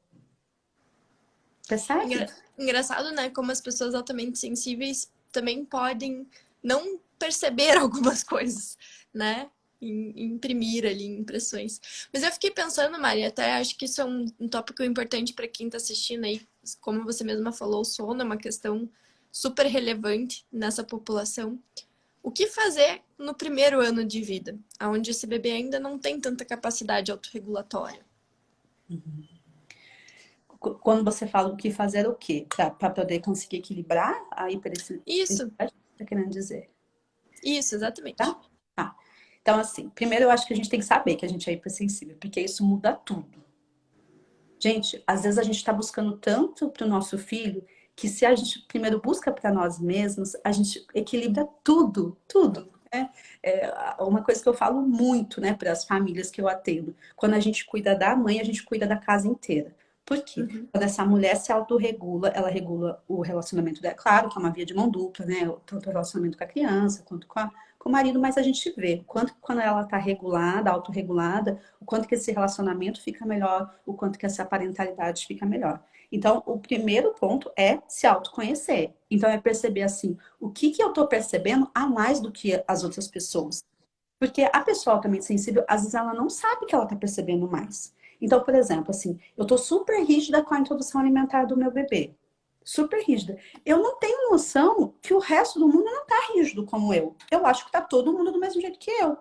Percebe? Engraçado, né? Como as pessoas altamente sensíveis também podem não perceber algumas coisas, né? Imprimir ali impressões. Mas eu fiquei pensando, Mari, até acho que isso é um tópico importante para quem está assistindo aí. Como você mesma falou, o sono é uma questão super relevante nessa população. O que fazer no primeiro ano de vida, onde esse bebê ainda não tem tanta capacidade autorregulatória? Quando você fala o que fazer, o quê? Para poder conseguir equilibrar a Isso, hipersensibilidade, você está querendo dizer? isso, exatamente. Tá? Tá. Então, assim, primeiro eu acho que a gente tem que saber que a gente é hipersensível, porque isso muda tudo. Gente, às vezes a gente está buscando tanto para o nosso filho que se a gente primeiro busca para nós mesmos, a gente equilibra tudo, tudo. Né? Uma coisa que eu falo muito, né, para as famílias que eu atendo. Quando a gente cuida da mãe, a gente cuida da casa inteira. Por quê? Quando essa mulher se autorregula, ela regula o relacionamento dela. Claro que é uma via de mão dupla, né? Tanto o relacionamento com a criança quanto com o marido, mas a gente vê o quanto que quando ela está regulada, autorregulada, o quanto que esse relacionamento fica melhor, o quanto que essa parentalidade fica melhor. Então, o primeiro ponto é se autoconhecer. Então, é perceber assim, o que eu estou percebendo a mais do que as outras pessoas. Porque a pessoa altamente sensível, às vezes ela não sabe que ela está percebendo mais. Então, por exemplo, assim, eu tô super rígida com a introdução alimentar do meu bebê. Super rígida. Eu não tenho noção que o resto do mundo não tá rígido como eu. Eu acho que tá todo mundo do mesmo jeito que eu.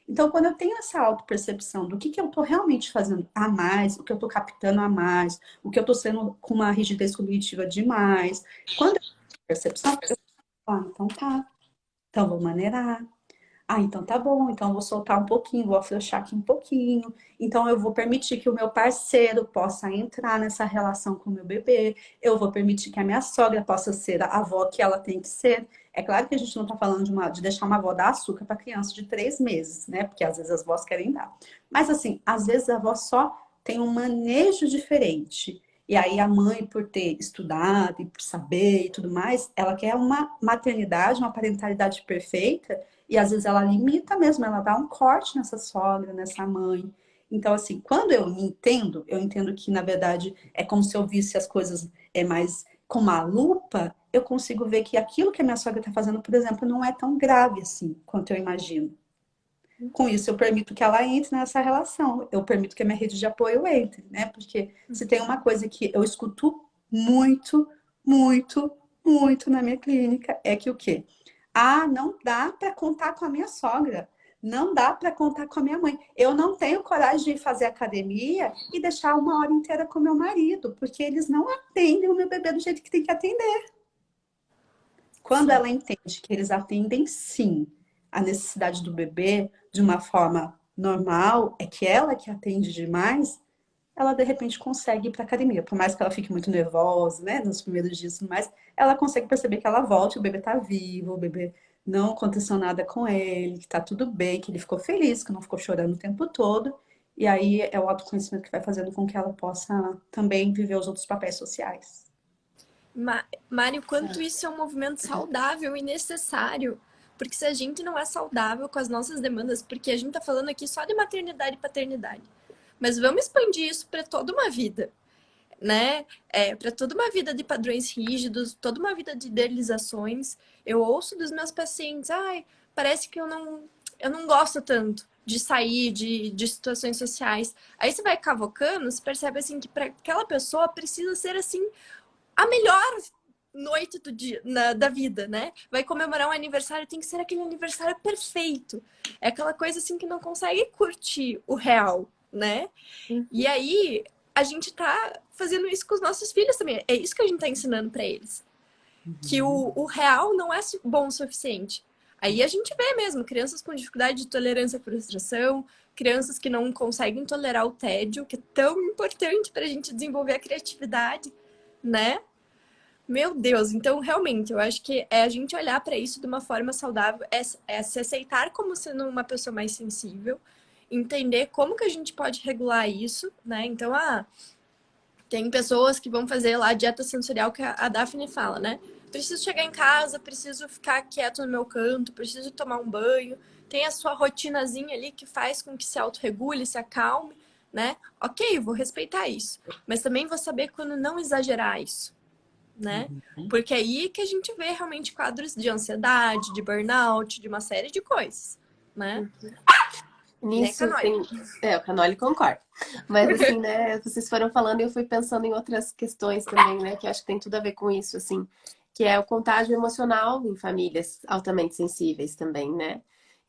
Então, quando eu tenho essa autopercepção do que eu tô realmente fazendo a mais, o que eu tô captando a mais, o que eu tô sendo com uma rigidez cognitiva demais, quando eu tenho percepção, eu falo, então tá. Então, vou maneirar. Ah, então tá bom, então eu vou soltar um pouquinho, vou afrouxar aqui um pouquinho. Então eu vou permitir que o meu parceiro possa entrar nessa relação com o meu bebê. Eu vou permitir que a minha sogra possa ser a avó que ela tem que ser. É claro que a gente não tá falando de deixar uma avó dar açúcar para criança de 3 meses, né? Porque às vezes as vós querem dar. Mas assim, às vezes a avó só tem um manejo diferente. E aí a mãe, por ter estudado e por saber e tudo mais, ela quer uma maternidade, uma parentalidade perfeita. E às vezes ela limita mesmo, ela dá um corte nessa sogra, nessa mãe. Então, assim, quando eu entendo que, na verdade, é como se eu visse as coisas mais com uma lupa, eu consigo ver que aquilo que a minha sogra está fazendo, por exemplo, não é tão grave assim quanto eu imagino. Com isso, eu permito que ela entre nessa relação. Eu permito que a minha rede de apoio entre, né? Porque se tem uma coisa que eu escuto muito, muito, muito na minha clínica, é que o quê? Ah, não dá para contar com a minha sogra. Não dá para contar com a minha mãe. Eu não tenho coragem de ir fazer academia e deixar 1 hora inteira com meu marido, porque eles não atendem o meu bebê do jeito que tem que atender. Quando Sim. ela entende que eles atendem sim a necessidade do bebê de uma forma normal, é que ela que atende demais, ela de repente consegue ir para academia. Por mais que ela fique muito nervosa, né, nos primeiros dias, mas ela consegue perceber que ela volta, o bebê tá vivo, o bebê não aconteceu nada com ele, que tá tudo bem, que ele ficou feliz, que não ficou chorando o tempo todo. E aí é o autoconhecimento que vai fazendo com que ela possa também viver os outros papéis sociais. Mário, quanto isso é um movimento saudável e necessário. Porque se a gente não é saudável com as nossas demandas, porque a gente tá falando aqui só de maternidade e paternidade, mas vamos expandir isso para toda uma vida, né? Para toda uma vida de padrões rígidos, toda uma vida de idealizações. Eu ouço dos meus pacientes, ai, parece que eu não gosto tanto de sair de situações sociais. Aí você vai cavocando, você percebe assim que para aquela pessoa precisa ser assim a melhor noite do dia, da vida, né? Vai comemorar um aniversário, tem que ser aquele aniversário perfeito. É aquela coisa assim que não consegue curtir o real, né? E aí a gente tá fazendo isso com os nossos filhos também. É isso que a gente tá ensinando para eles. Que o real não é bom o suficiente. Aí a gente vê mesmo crianças com dificuldade de tolerância à frustração, crianças que não conseguem tolerar o tédio, que é tão importante para a gente desenvolver a criatividade, né? Meu Deus, então realmente eu acho que é a gente olhar para isso de uma forma saudável, é se aceitar como sendo uma pessoa mais sensível, entender como que a gente pode regular isso, né? Então, tem pessoas que vão fazer lá a dieta sensorial que a Daphne fala, né? Preciso chegar em casa, preciso ficar quieto no meu canto, preciso tomar um banho. Tem a sua rotinazinha ali que faz com que se autorregule, se acalme, né? Ok, vou respeitar isso. Mas também vou saber quando não exagerar isso, né? Porque é aí que a gente vê realmente quadros de ansiedade, de burnout, de uma série de coisas, né? Nisso, Né, tem... o Canoli concorda. Mas assim, né, vocês foram falando e eu fui pensando em outras questões também, né, que eu acho que tem tudo a ver com isso, assim, que é o contágio emocional em famílias altamente sensíveis também, né?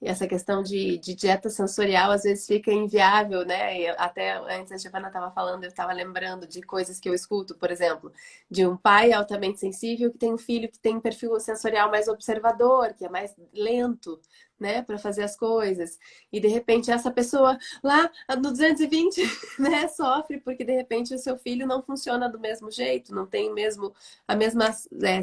E essa questão de dieta sensorial às vezes fica inviável, né? E até antes a Giovana estava falando, eu estava lembrando de coisas que eu escuto, por exemplo, de um pai altamente sensível que tem um filho que tem um perfil sensorial mais observador, que é mais lento, né, para fazer as coisas. E de repente essa pessoa lá no 220, né, sofre porque de repente o seu filho não funciona do mesmo jeito, não tem mesmo a mesma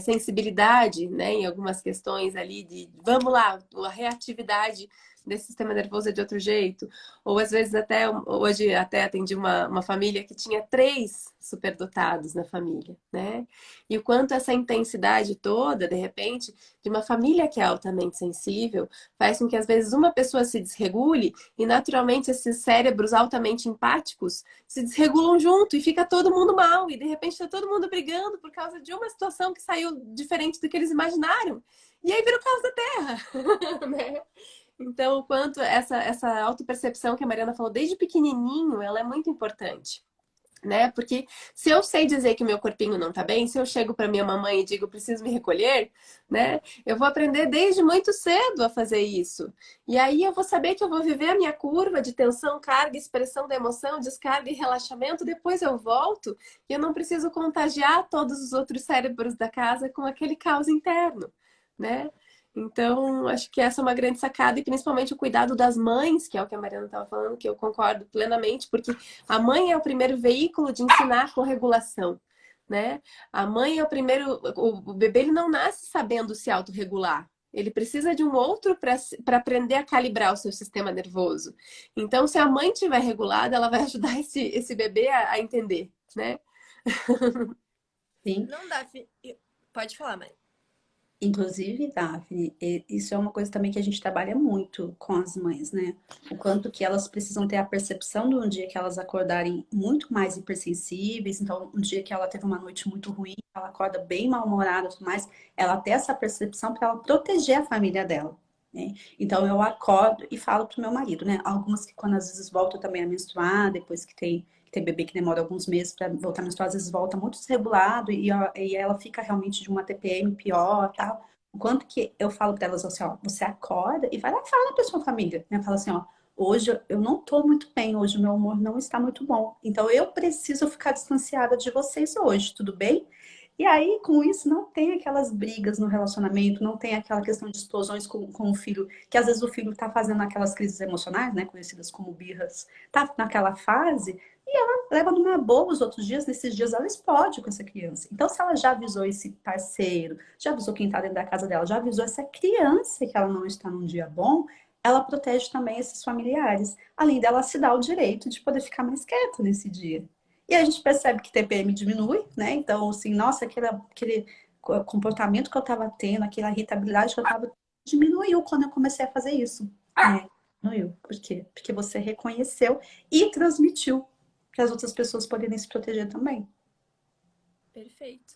sensibilidade, né, em algumas questões ali de, vamos lá, a reatividade desse sistema nervoso é de outro jeito. Ou às vezes até, hoje até atendi uma família que tinha 3 superdotados na família, né? E o quanto essa intensidade toda, de repente, de uma família que é altamente sensível, faz com que às vezes uma pessoa se desregule e naturalmente esses cérebros altamente empáticos se desregulam junto e fica todo mundo mal. E de repente está todo mundo brigando por causa de uma situação que saiu diferente do que eles imaginaram. E aí vira o caos da Terra, né? Então, o quanto essa autopercepção que a Mariana falou desde pequenininho, ela é muito importante, né? Porque se eu sei dizer que o meu corpinho não tá bem, se eu chego para minha mamãe e digo preciso me recolher, né? Eu vou aprender desde muito cedo a fazer isso. E aí eu vou saber que eu vou viver a minha curva de tensão, carga, expressão da emoção, descarga e relaxamento, depois eu volto e eu não preciso contagiar todos os outros cérebros da casa com aquele caos interno, né? Então, acho que essa é uma grande sacada, e principalmente o cuidado das mães, que é o que a Mariana estava falando, que eu concordo plenamente, porque a mãe é o primeiro veículo de ensinar a corregulação, né? A mãe é o primeiro... O bebê, ele não nasce sabendo se autorregular. Ele precisa de um outro para aprender a calibrar o seu sistema nervoso. Então, se a mãe estiver regulada, ela vai ajudar esse bebê a entender, né? Sim. Não dá. Pode falar, mãe. Inclusive, Daphne, isso é uma coisa também que a gente trabalha muito com as mães, né? O quanto que elas precisam ter a percepção de um dia que elas acordarem muito mais hipersensíveis. Então, um dia que ela teve uma noite muito ruim, ela acorda bem mal-humorada e tudo mais, ela ter essa percepção para ela proteger a família dela, né? Então, eu acordo e falo pro meu marido, né? Algumas que quando às vezes voltam também a menstruar, depois que tem bebê que demora alguns meses para voltar a menstruar, às vezes volta muito desregulado e ela fica realmente de uma TPM pior, tal. O quanto que eu falo para elas assim, ó, você acorda e vai lá e fala para sua família, né? Fala assim, ó, hoje eu não tô muito bem, hoje o meu humor não está muito bom. Então eu preciso ficar distanciada de vocês hoje, tudo bem? E aí, com isso, não tem aquelas brigas no relacionamento, não tem aquela questão de explosões com o filho, que às vezes o filho tá fazendo aquelas crises emocionais, né, conhecidas como birras, tá naquela fase, e ela leva numa boa os outros dias, nesses dias ela explode com essa criança. Então, se ela já avisou esse parceiro, já avisou quem tá dentro da casa dela, já avisou essa criança que ela não está num dia bom, ela protege também esses familiares, além dela se dar o direito de poder ficar mais quieta nesse dia. E a gente percebe que TPM diminui, né? Então, assim, nossa, aquele comportamento que eu estava tendo, aquela irritabilidade que eu estava diminuiu quando eu comecei a fazer isso. Né? Diminuiu. Por quê? Porque você reconheceu e transmitiu para as outras pessoas poderem se proteger também. Perfeito.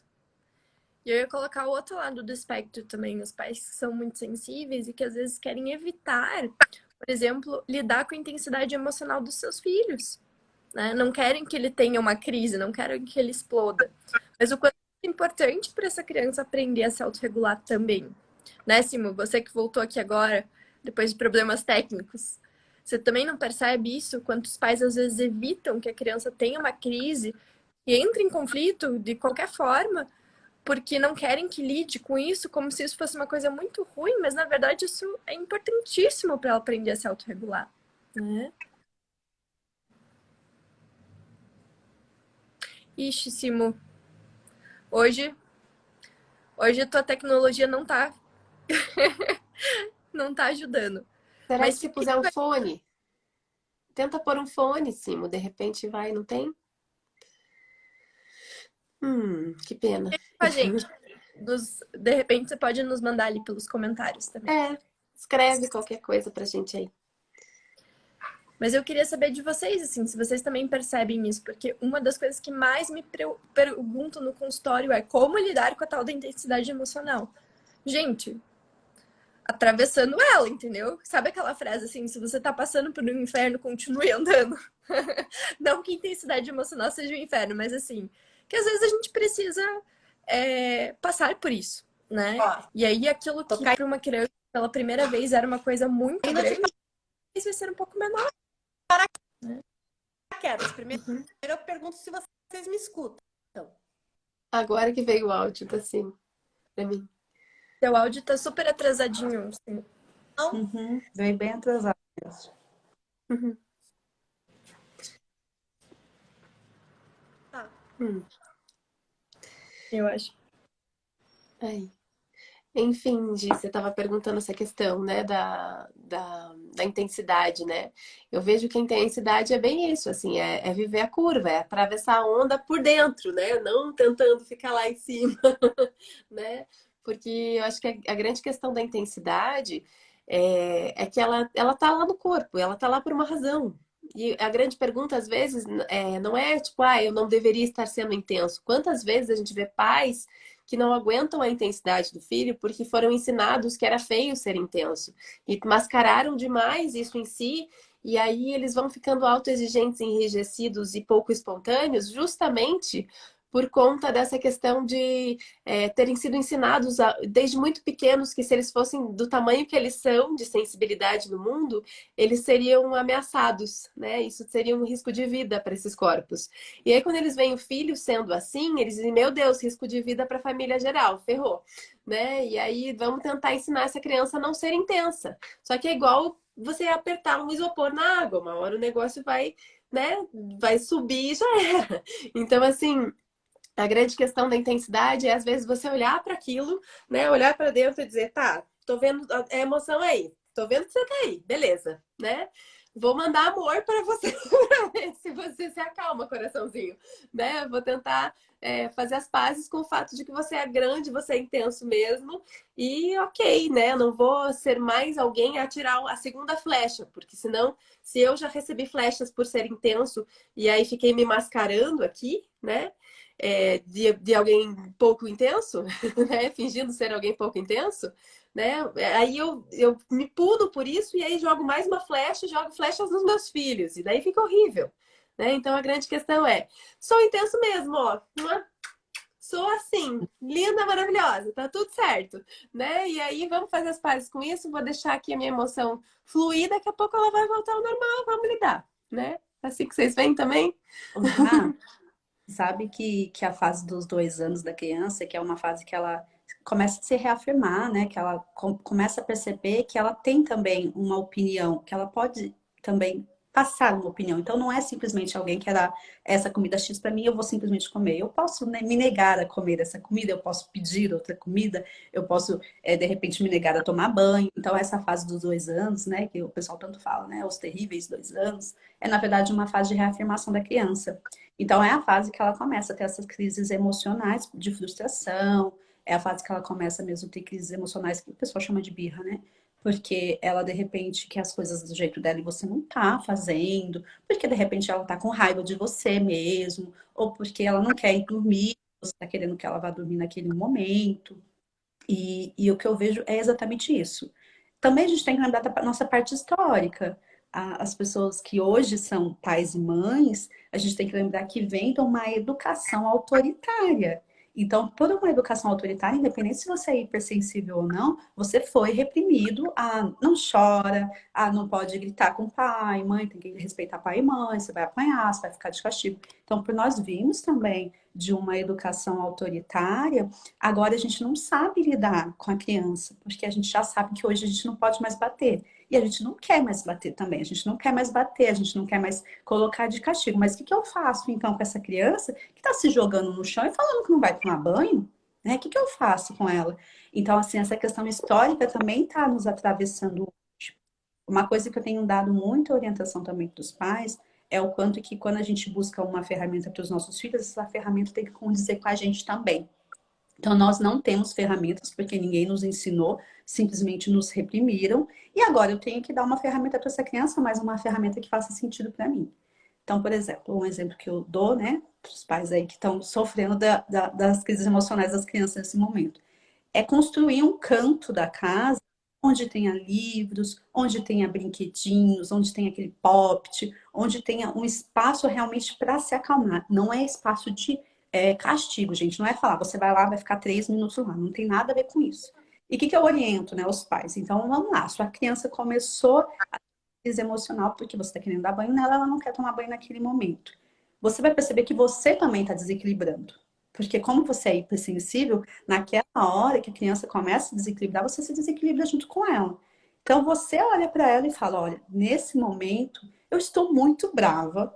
E eu ia colocar o outro lado do espectro também, os pais que são muito sensíveis e que às vezes querem evitar, por exemplo, lidar com a intensidade emocional dos seus filhos, né? Não querem que ele tenha uma crise, não querem que ele exploda. Mas o quanto é importante para essa criança aprender a se autorregular também. Né, Simo? Você que voltou aqui agora, depois de problemas técnicos. Você também não percebe isso? Quantos pais às vezes evitam que a criança tenha uma crise e entre em conflito de qualquer forma, porque não querem que lide com isso como se isso fosse uma coisa muito ruim, mas na verdade isso é importantíssimo para ela aprender a se autorregular, né? Ixi, Simo, hoje a tua tecnologia não tá não tá ajudando. Será Mas que se puser um fone? Tenta pôr um fone, Simo, de repente vai, não tem? Que pena. com a gente, de repente você pode nos mandar ali pelos comentários também. Escreve qualquer coisa pra gente aí. Mas eu queria saber de vocês, assim, se vocês também percebem isso, porque uma das coisas que mais me pergunto no consultório é como lidar com a tal da intensidade emocional. Gente, atravessando ela, entendeu? Sabe aquela frase assim, se você tá passando por um inferno, continue andando. Não que intensidade emocional seja um inferno, mas assim, que às vezes a gente precisa passar por isso, né? Ó, E aí aquilo que para uma criança pela primeira vez era uma coisa muito grande, vai ser um pouco menor. Primeiro eu pergunto se vocês me escutam. Agora que veio o áudio, tá assim, pra mim. Seu áudio tá super atrasadinho, assim. Veio bem atrasado. Tá. Eu acho. Aí. Enfim, Gi, você estava perguntando essa questão, né, da intensidade, né? Eu vejo que a intensidade é bem isso, assim, é viver a curva, é atravessar a onda por dentro, né? Não tentando ficar lá em cima, né? Porque eu acho que a grande questão da intensidade é que ela tá lá no corpo, ela tá lá por uma razão. E a grande pergunta, às vezes, não é tipo, eu não deveria estar sendo intenso. Quantas vezes a gente vê pais que não aguentam a intensidade do filho porque foram ensinados que era feio ser intenso e mascararam demais isso em si, e aí eles vão ficando autoexigentes, enrijecidos e pouco espontâneos, justamente por conta dessa questão de terem sido ensinados desde muito pequenos que se eles fossem do tamanho que eles são, de sensibilidade no mundo, eles seriam ameaçados, né? Isso seria um risco de vida para esses corpos. E aí, quando eles veem o filho sendo assim, eles dizem, meu Deus, risco de vida para a família geral, ferrou, né? E aí, vamos tentar ensinar essa criança a não ser intensa. Só que é igual você apertar um isopor na água, uma hora o negócio vai, né, vai subir e já era. Então, assim, a grande questão da intensidade é, às vezes, você olhar para aquilo, né? Olhar para dentro e dizer, tá, tô vendo a emoção aí, tô vendo que você tá aí, beleza, né? Vou mandar amor para você, para ver se você se acalma, coraçãozinho, né? Vou tentar fazer as pazes com o fato de que você é grande, você é intenso mesmo, e ok, né? Não vou ser mais alguém a atirar a segunda flecha, porque senão, se eu já recebi flechas por ser intenso e aí fiquei me mascarando aqui, né? De alguém pouco intenso, né? Fingindo ser alguém pouco intenso, né? Aí eu me puno por isso e aí jogo mais uma flecha, jogo flechas nos meus filhos, e daí fica horrível, né? Então a grande questão é, sou intenso mesmo, ó. Sou assim, linda, maravilhosa, tá tudo certo, né? E aí vamos fazer as pazes com isso, vou deixar aqui a minha emoção fluir, daqui a pouco ela vai voltar ao normal, vamos lidar, né? Assim que vocês veem também. Ah, sabe que a fase dos 2 anos da criança, que é uma fase que ela começa a se reafirmar, né? Que ela começa a perceber que ela tem também uma opinião, que ela pode também passar uma opinião. Então não é simplesmente alguém que era essa comida X para mim, eu vou simplesmente comer. Eu posso, né, me negar a comer essa comida, eu posso pedir outra comida, eu posso de repente me negar a tomar banho. Então essa fase dos 2 anos, né? Que o pessoal tanto fala, né? Os terríveis 2 anos, é na verdade uma fase de reafirmação da criança. Então, é a fase que ela começa a ter essas crises emocionais de frustração, é a fase que ela começa mesmo a ter crises emocionais que o pessoal chama de birra, né? Porque ela, de repente, quer as coisas do jeito dela e você não tá fazendo, porque, de repente, ela tá com raiva de você mesmo, ou porque ela não quer ir dormir, você tá querendo que ela vá dormir naquele momento. E o que eu vejo é exatamente isso. Também a gente tem que lembrar da nossa parte histórica. As pessoas que hoje são pais e mães, a gente tem que lembrar que vem de uma educação autoritária. Então, por uma educação autoritária, independente se você é hipersensível ou não, você foi reprimido a não chora, a não pode gritar com pai, mãe, tem que respeitar pai e mãe, você vai apanhar, você vai ficar de castigo. Então, por nós vimos também de uma educação autoritária, agora a gente não sabe lidar com a criança, porque a gente já sabe que hoje a gente não pode mais bater. E a gente não quer mais bater também, a gente não quer mais bater, a gente não quer mais colocar de castigo. Mas o que eu faço então com essa criança que está se jogando no chão e falando que não vai tomar banho? Né? O que eu faço com ela? Então, assim, essa questão histórica também está nos atravessando hoje. Uma coisa que eu tenho dado muita orientação também para os pais é o quanto que quando a gente busca uma ferramenta para os nossos filhos, essa ferramenta tem que condizer com a gente também. Então, nós não temos ferramentas porque ninguém nos ensinou, simplesmente nos reprimiram. E agora eu tenho que dar uma ferramenta para essa criança, mas uma ferramenta que faça sentido para mim. Então, por exemplo, um exemplo que eu dou, né, para os pais aí que estão sofrendo das crises emocionais das crianças nesse momento, é construir um canto da casa onde tenha livros, onde tenha brinquedinhos, onde tenha aquele poppet, onde tenha um espaço realmente para se acalmar. Não é espaço de castigo, gente. Não é falar, você vai lá, vai ficar 3 minutos lá. Não tem nada a ver com isso. E o que eu oriento, né, os pais? Então, vamos lá. Sua criança começou a crise emocional porque você está querendo dar banho nela, ela não quer tomar banho naquele momento. Você vai perceber que você também está desequilibrando. Porque como você é hipersensível, naquela hora que a criança começa a desequilibrar, você se desequilibra junto com ela. Então você olha para ela e fala, olha, nesse momento eu estou muito brava,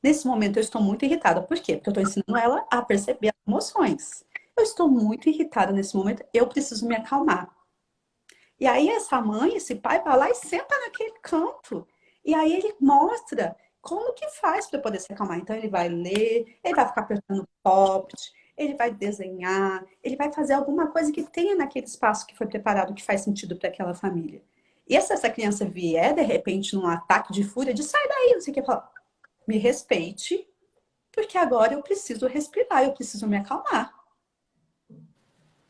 nesse momento eu estou muito irritada. Por quê? Porque eu estou ensinando ela a perceber as emoções. Eu estou muito irritada nesse momento, eu preciso me acalmar. E aí essa mãe, esse pai vai lá e senta naquele canto. E aí ele mostra como que faz para poder se acalmar. Então ele vai ler, ele vai ficar apertando pop, ele vai desenhar, ele vai fazer alguma coisa que tenha naquele espaço que foi preparado que faz sentido para aquela família. E se essa criança vier, de repente, num ataque de fúria, de sai daí, não sei o que, fala, me respeite, porque agora eu preciso respirar, eu preciso me acalmar.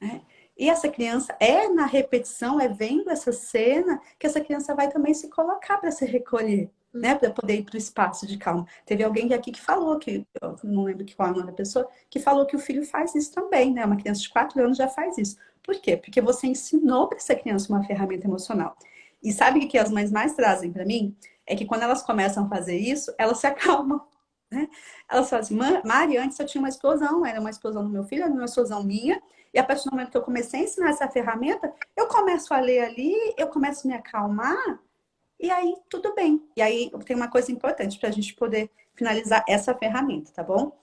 Né? E essa criança é na repetição, é vendo essa cena, que essa criança vai também se colocar para se recolher. né? Para poder ir para o espaço de calma. Teve alguém aqui que falou, que eu não lembro qual é o nome da pessoa, que falou que o filho faz isso também, né? Uma criança de 4 anos já faz isso. Por quê? Porque você ensinou para essa criança uma ferramenta emocional. E sabe o que as mães mais trazem para mim? É que quando elas começam a fazer isso, elas se acalmam, né? Elas falam assim, Mari, antes eu tinha uma explosão, era uma explosão do meu filho, era uma explosão minha, e a partir do momento que eu comecei a ensinar essa ferramenta, eu começo a ler ali, eu começo a me acalmar, e aí tudo bem. E aí tem uma coisa importante para a gente poder finalizar essa ferramenta, tá bom?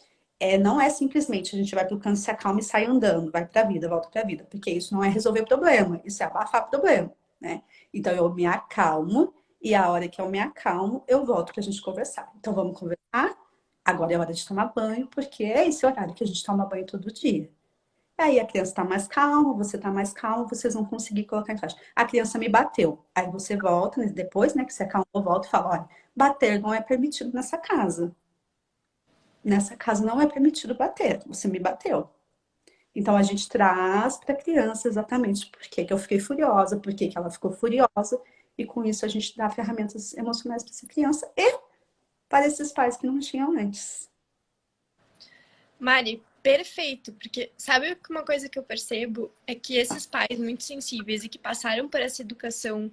Não é simplesmente a gente vai para o canto, se acalma e sai andando, vai para a vida, volta para a vida, porque isso não é resolver problema, isso é abafar problema, né? Então eu me acalmo e a hora que eu me acalmo, eu volto para a gente conversar. Então vamos conversar. Agora é hora de tomar banho, porque é esse horário que a gente toma banho todo dia. Aí a criança está mais calma, você está mais calmo, vocês vão conseguir colocar em prática. A criança me bateu. Aí você volta, depois, né, que você acalmou, volta e fala, olha, bater não é permitido nessa casa. Nessa casa não é permitido bater. Você me bateu. Então a gente traz para a criança exatamente por que que eu fiquei furiosa, por que que ela ficou furiosa, e com isso a gente dá ferramentas emocionais para essa criança e para esses pais que não tinham antes. Mari, perfeito, porque sabe que uma coisa que eu percebo é que esses pais muito sensíveis e que passaram por essa educação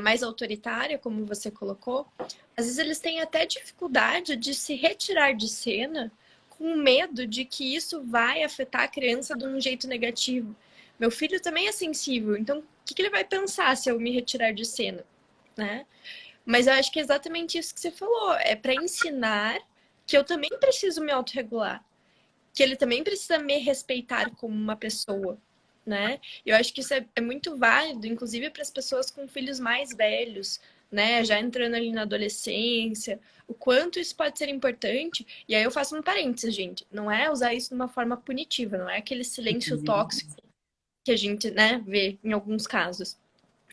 mais autoritária, como você colocou, às vezes eles têm até dificuldade de se retirar de cena com medo de que isso vai afetar a criança de um jeito negativo. Meu filho também é sensível, então o que ele vai pensar se eu me retirar de cena, né? Mas eu acho que é exatamente isso que você falou, é para ensinar que eu também preciso me autorregular, que ele também precisa me respeitar como uma pessoa, né? Eu acho que isso é muito válido, inclusive para as pessoas com filhos mais velhos, né? Já entrando ali na adolescência, o quanto isso pode ser importante. E aí eu faço um parênteses, gente. Não é usar isso de uma forma punitiva, não é aquele silêncio tóxico que a gente, né, vê em alguns casos.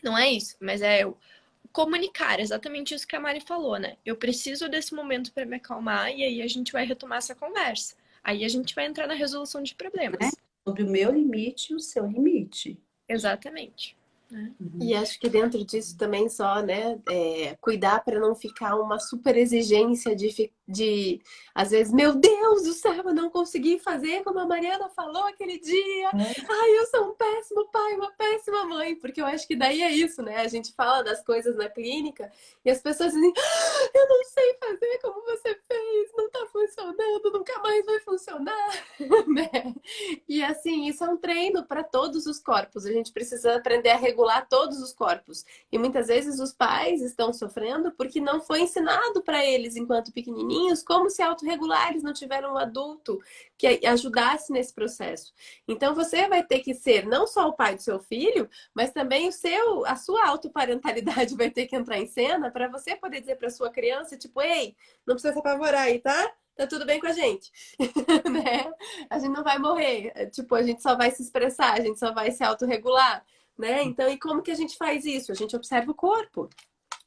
Não é isso, mas é o comunicar, exatamente isso que a Mari falou, né? Eu preciso desse momento para me acalmar e aí a gente vai retomar essa conversa. Aí a gente vai entrar na resolução de problemas. Sobre o meu limite e o seu limite. Exatamente. Né? E acho que dentro disso também só, né, cuidar para não ficar uma super exigência às vezes, meu Deus do céu, eu não consegui fazer como a Mariana falou aquele dia. Ai, eu sou um péssimo pai, uma péssima mãe, porque eu acho que daí é isso, né? A gente fala das coisas na clínica e as pessoas dizem, eu não sei fazer como você fez, não tá funcionando, nunca mais vai funcionar, né? E assim, isso é um treino para todos os corpos. A gente precisa aprender a regular todos os corpos. E muitas vezes os pais estão sofrendo porque não foi ensinado para eles, enquanto pequenininhos, como se autorregular. Eles não tiveram um adulto que ajudasse nesse processo. Então você vai ter que ser não só o pai do seu filho, mas também a sua autoparentalidade vai ter que entrar em cena para você poder dizer para sua criança, tipo, ei, não precisa se apavorar aí, tá? Tá tudo bem com a gente, né? A gente não vai morrer, tipo, a gente só vai se expressar, a gente só vai se autorregular, né? Então, e como que a gente faz isso? A gente observa o corpo.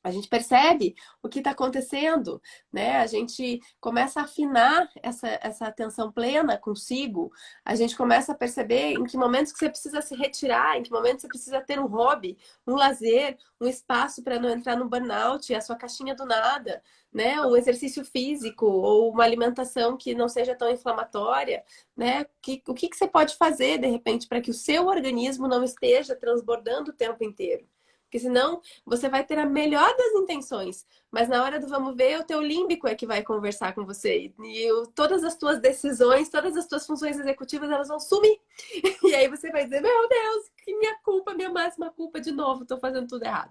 A gente percebe o que está acontecendo, né? A gente começa a afinar essa atenção plena consigo. A gente começa a perceber em que momentos que você precisa se retirar, em que momentos você precisa ter um hobby, um lazer, um espaço para não entrar no burnout, a sua caixinha do nada, né? Um exercício físico ou uma alimentação que não seja tão inflamatória, né? O que você pode fazer, de repente, para que o seu organismo não esteja transbordando o tempo inteiro? Porque senão você vai ter a melhor das intenções, mas na hora do vamos ver, o teu límbico é que vai conversar com você. Todas as tuas decisões, todas as tuas funções executivas, elas vão sumir. E aí você vai dizer, meu Deus, que minha culpa, minha máxima culpa de novo, tô fazendo tudo errado.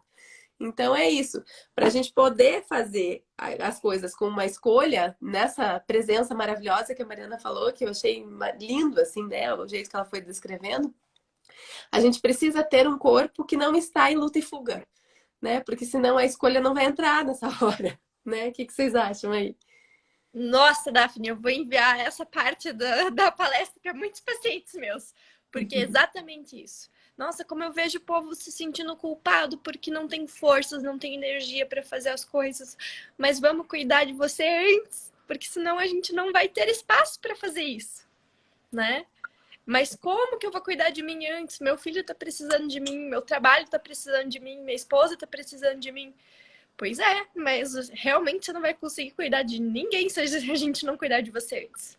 Então é isso. Para a gente poder fazer as coisas com uma escolha, nessa presença maravilhosa que a Mariana falou, que eu achei lindo, assim, né? O jeito que ela foi descrevendo. A gente precisa ter um corpo que não está em luta e fuga, né? Porque senão a escolha não vai entrar nessa hora, né? O que vocês acham aí? Nossa, Daphne, eu vou enviar essa parte da palestra para muitos pacientes meus, porque é exatamente isso. Nossa, como eu vejo o povo se sentindo culpado porque não tem forças, não tem energia para fazer as coisas. Mas vamos cuidar de você antes, porque senão a gente não vai ter espaço para fazer isso, né? Mas como que eu vou cuidar de mim antes? Meu filho tá precisando de mim, meu trabalho tá precisando de mim, minha esposa tá precisando de mim. Pois é, mas realmente você não vai conseguir cuidar de ninguém se a gente não cuidar de você antes,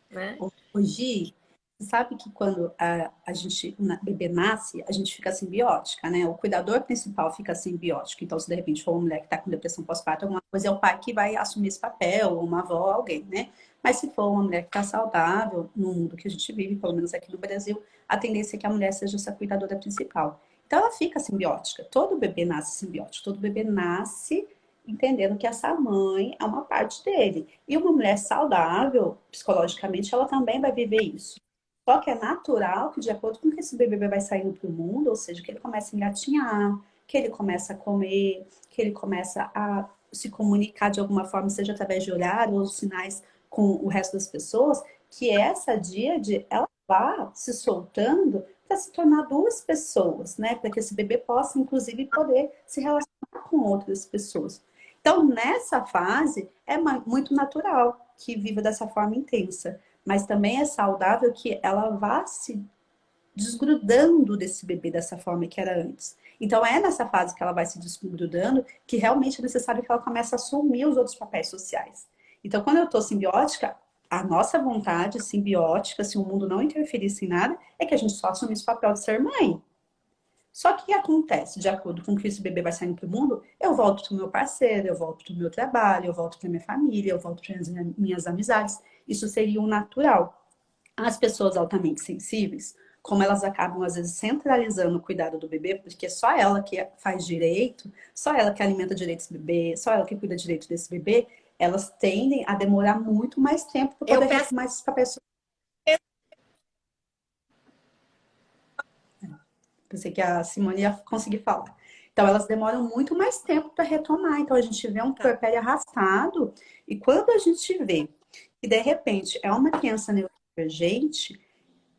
né? Hoje, você sabe que quando o bebê nasce, a gente fica simbiótica, né? O cuidador principal fica simbiótico. Então, se de repente for uma mulher que está com depressão pós-parto, alguma coisa, é o pai que vai assumir esse papel, ou uma avó, alguém, né? Mas se for uma mulher que está saudável, no mundo que a gente vive, pelo menos aqui no Brasil, a tendência é que a mulher seja essa cuidadora principal. Então, ela fica simbiótica. Todo bebê nasce simbiótico. Todo bebê nasce entendendo que essa mãe é uma parte dele. E uma mulher saudável, psicologicamente, ela também vai viver isso. Só que é natural que, de acordo com que esse bebê vai saindo para o mundo, ou seja, que ele começa a engatinhar, que ele começa a comer, que ele começa a se comunicar de alguma forma, seja através de olhar ou sinais com o resto das pessoas, que essa díade, ela vá se soltando para se tornar duas pessoas, né? Para que esse bebê possa, inclusive, poder se relacionar com outras pessoas. Então, nessa fase, é muito natural que viva dessa forma intensa. Mas também é saudável que ela vá se desgrudando desse bebê dessa forma que era antes. Então, é nessa fase que ela vai se desgrudando que realmente é necessário que ela comece a assumir os outros papéis sociais. Então, quando eu estou simbiótica, a nossa vontade simbiótica, se o mundo não interferisse em nada, é que a gente só assumisse o papel de ser mãe. Só que o que acontece? De acordo com que esse bebê vai saindo para o mundo, eu volto para o meu parceiro, eu volto para o meu trabalho, eu volto para minha família, eu volto para as minhas amizades. Isso seria o natural. As pessoas altamente sensíveis, como elas acabam, às vezes, centralizando o cuidado do bebê, porque só ela que faz direito, só ela que alimenta direito esse bebê, só ela que cuida direito desse bebê, elas tendem a demorar muito mais tempo para poder retomar esses papéis. Pensei que a Simone ia conseguir falar. Então, elas demoram muito mais tempo para retomar. Então, a gente vê um puerpério arrastado. E quando a gente vê que, de repente, é uma criança neurodivergente,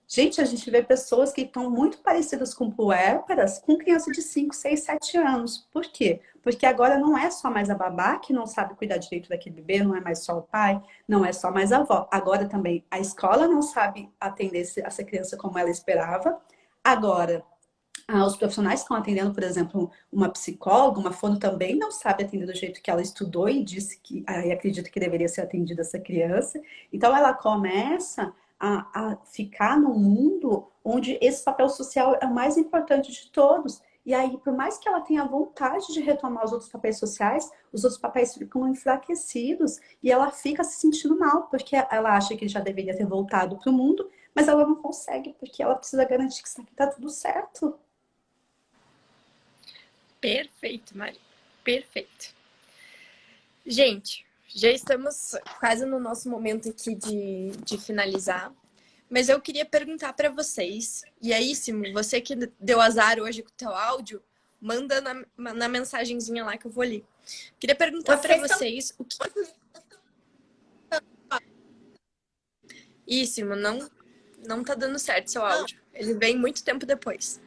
gente, a gente vê pessoas que estão muito parecidas com puérperas com criança de 5, 6, 7 anos. Por quê? Porque agora não é só mais a babá que não sabe cuidar direito daquele bebê, não é mais só o pai, não é só mais a avó. Agora também a escola não sabe atender essa criança como ela esperava. Agora, os profissionais que estão atendendo, por exemplo, uma psicóloga, uma fono também não sabe atender do jeito que ela estudou e disse que e acredita que deveria ser atendida essa criança. Então ela começa a ficar num mundo onde esse papel social é o mais importante de todos. E aí, por mais que ela tenha vontade de retomar os outros papéis sociais, os outros papéis ficam enfraquecidos e ela fica se sentindo mal, porque ela acha que já deveria ter voltado para o mundo, mas ela não consegue, porque ela precisa garantir que está tudo certo. Perfeito, Mari. Perfeito. Gente, já estamos quase no nosso momento aqui de finalizar. Mas eu queria perguntar para vocês. E aí, Simo, você que deu azar hoje com o teu áudio, manda na mensagenzinha lá que eu vou ler. Queria perguntar para vocês o que... Ih, Simo, não tá dando certo seu áudio. Ele vem muito tempo depois.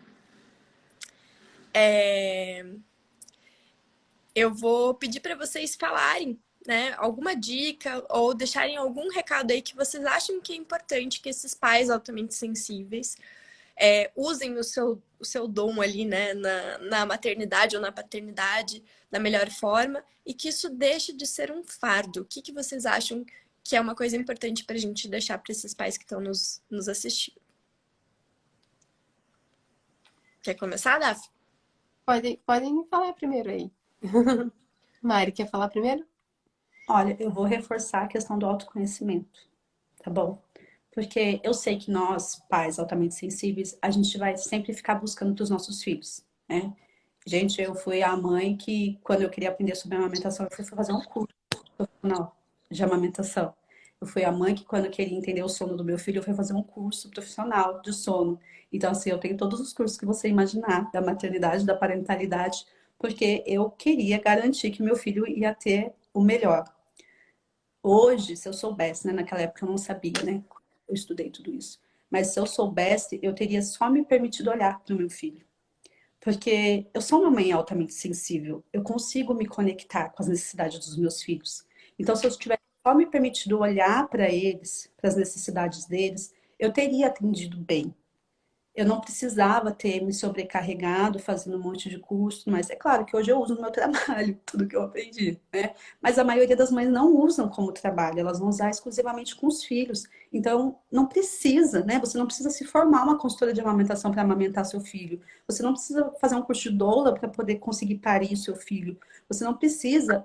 Eu vou pedir para vocês falarem, né, alguma dica ou deixarem algum recado aí que vocês acham que é importante que esses pais altamente sensíveis usem o seu dom ali, né, na maternidade ou na paternidade da melhor forma e que isso deixe de ser um fardo. O que vocês acham que é uma coisa importante para a gente deixar para esses pais que estão nos assistindo? Quer começar, Daf? Podem falar primeiro aí. Mari, quer falar primeiro? Olha, eu vou reforçar a questão do autoconhecimento, tá bom? Porque eu sei que nós, pais altamente sensíveis, a gente vai sempre ficar buscando para os nossos filhos, né? Gente, eu fui a mãe que, quando eu queria aprender sobre amamentação, eu fui fazer um curso profissional de amamentação. Eu fui a mãe que, quando eu queria entender o sono do meu filho, eu fui fazer um curso profissional de sono. Então, assim, eu tenho todos os cursos que você imaginar, da maternidade, da parentalidade, porque eu queria garantir que meu filho ia ter o melhor. Hoje, se eu soubesse, né? Naquela época eu não sabia, né? Eu estudei tudo isso. Mas se eu soubesse, eu teria só me permitido olhar para o meu filho. Porque eu sou uma mãe altamente sensível. Eu consigo me conectar com as necessidades dos meus filhos. Então, se eu tivesse só me permitido olhar para eles, para as necessidades deles, eu teria atendido bem. eu não precisava ter me sobrecarregado fazendo um monte de curso, mas é claro que hoje eu uso no meu trabalho tudo que eu aprendi, né? Mas a maioria das mães não usam como trabalho, elas vão usar exclusivamente com os filhos. Então, não precisa, né? Você não precisa se formar uma consultora de amamentação para amamentar seu filho. Você não precisa fazer um curso de doula para poder conseguir parir seu filho. Você não precisa.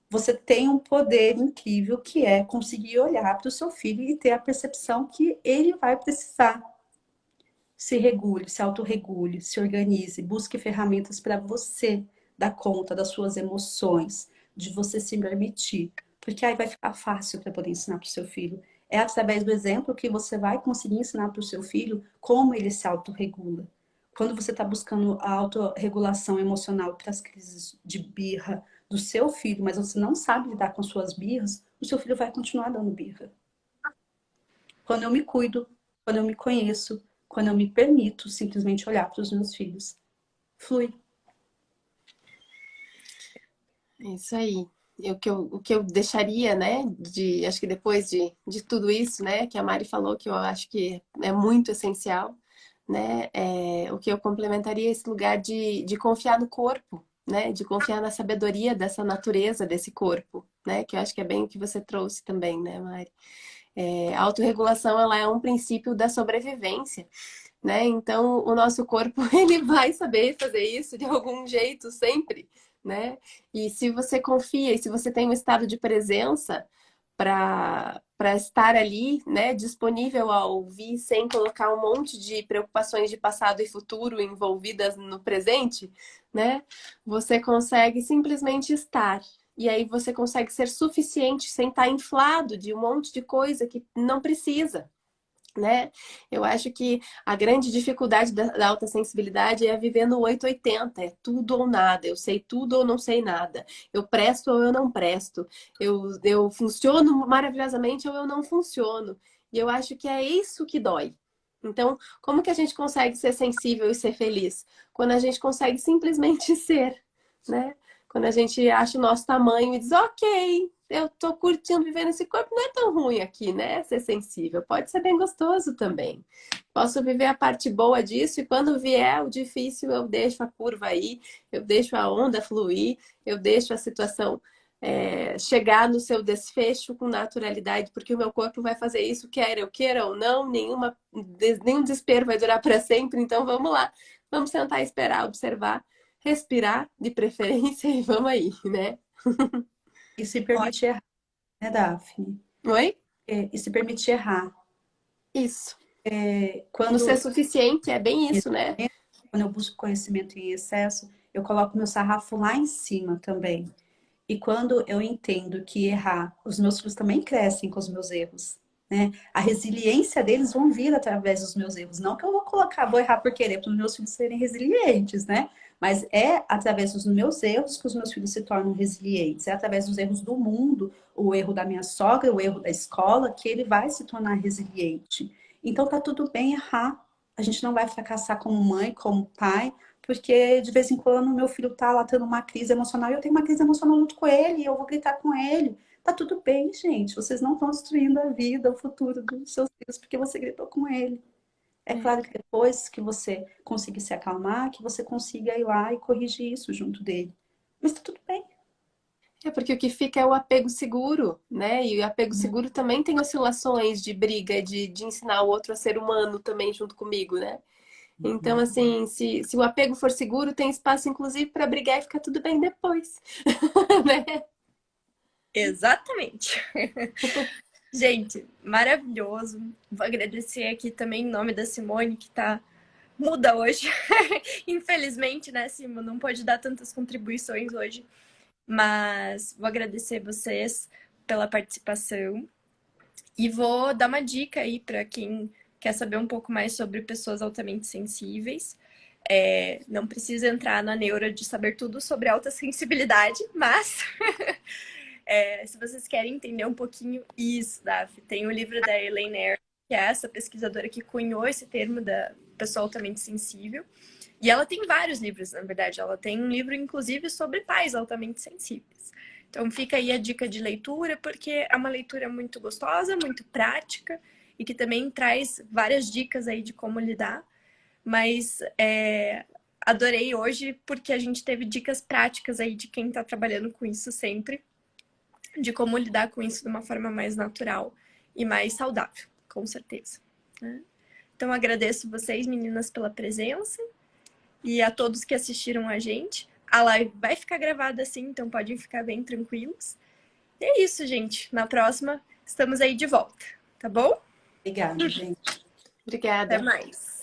Você tem um poder incrível que é conseguir olhar para o seu filho e ter a percepção que ele vai precisar. Se regule, se autorregule, se organize, busque ferramentas para você dar conta das suas emoções, de você se permitir. Porque aí vai ficar fácil para poder ensinar para o seu filho. É através do exemplo que você vai conseguir ensinar para o seu filho como ele se autorregula. Quando você está buscando a autorregulação emocional para as crises de birra do seu filho, mas você não sabe lidar com suas birras, o seu filho vai continuar dando birra. Quando eu me cuido, quando eu me conheço, quando eu me permito simplesmente olhar para os meus filhos, flui. É isso aí. O que eu deixaria, né, acho que depois de tudo isso, né, que a Mari falou, que eu acho que é muito essencial, né, o que eu complementaria é esse lugar de confiar no corpo, né, de confiar na sabedoria dessa natureza desse corpo, né, que eu acho que é bem o que você trouxe também, né, Mari? A autorregulação, ela é um princípio da sobrevivência, né? Então, o nosso corpo, ele vai saber fazer isso de algum jeito sempre, né? E se você confia e se você tem um estado de presença para estar ali, né, disponível a ouvir sem colocar um monte de preocupações de passado e futuro envolvidas no presente, né? Você consegue simplesmente estar. E aí você consegue ser suficiente sem estar inflado de um monte de coisa que não precisa, né? Eu acho que a grande dificuldade da alta sensibilidade é viver no 880, é tudo ou nada, eu sei tudo ou não sei nada, eu presto ou eu não presto, eu funciono maravilhosamente ou eu não funciono. E eu acho que é isso que dói. Então, como que a gente consegue ser sensível e ser feliz? Quando a gente consegue simplesmente ser, né? Quando a gente acha o nosso tamanho e diz, ok, eu tô curtindo viver nesse corpo, não é tão ruim aqui, né? Ser sensível. Pode ser bem gostoso também. Posso viver a parte boa disso e quando vier o difícil, eu deixo a curva aí, eu deixo a onda fluir, eu deixo a situação chegar no seu desfecho com naturalidade, porque o meu corpo vai fazer isso, quer eu queira ou não, nenhum desespero vai durar para sempre, então vamos lá. Vamos sentar e esperar, observar, respirar de preferência e vamos aí, né? E se permitir errar, né, Daphne? Oi? E se permitir errar. Isso. No Quando, ser suficiente, é bem isso, né? quando eu busco conhecimento em excesso, eu coloco meu sarrafo lá em cima também. E quando eu entendo que errar, os meus filhos também crescem com os meus erros, né? A resiliência deles vão vir através dos meus erros. Não que eu vou errar por querer, para os meus filhos serem resilientes, né? Mas é através dos meus erros que os meus filhos se tornam resilientes. É através dos erros do mundo, o erro da minha sogra, o erro da escola, que ele vai se tornar resiliente. Então tá tudo bem errar. A gente não vai fracassar como mãe, como pai, porque de vez em quando meu filho tá lá tendo uma crise emocional e eu tenho uma crise emocional junto com ele e eu vou gritar com ele. Tá tudo bem, gente. Vocês não estão destruindo a vida, o futuro dos seus filhos porque você gritou com ele. É claro que depois que você conseguir se acalmar, que você consiga ir lá e corrigir isso junto dele. Mas tá tudo bem. É porque o que fica é o apego seguro, né? E o apego seguro também tem oscilações de briga, de ensinar o outro a ser humano também junto comigo, né? Então, assim, se o apego for seguro, tem espaço, inclusive, para brigar e ficar tudo bem depois, né? Exatamente. Gente, maravilhoso. Vou agradecer aqui também em nome da Simone, que tá muda hoje. Infelizmente, né, Simone, não pode dar tantas contribuições hoje. Mas vou agradecer vocês pela participação. E vou dar uma dica aí para quem quer saber um pouco mais sobre pessoas altamente sensíveis. Não precisa entrar na neura de saber tudo sobre alta sensibilidade, mas se vocês querem entender um pouquinho isso, Daf, tem o livro da Elaine Aron, que é essa pesquisadora que cunhou esse termo da pessoa altamente sensível. E ela tem vários livros, na verdade. Ela tem um livro, inclusive, sobre pais altamente sensíveis. Então fica aí a dica de leitura, porque é uma leitura muito gostosa, muito prática e que também traz várias dicas aí de como lidar. Mas adorei hoje porque a gente teve dicas práticas aí de quem está trabalhando com isso sempre, de como lidar com isso de uma forma mais natural e mais saudável, com certeza, né? Então, agradeço vocês, meninas, pela presença e a todos que assistiram a gente. A live vai ficar gravada assim, então podem ficar bem tranquilos. E é isso, gente. Na próxima, estamos aí de volta, tá bom? Obrigada, gente. Obrigada. Até mais.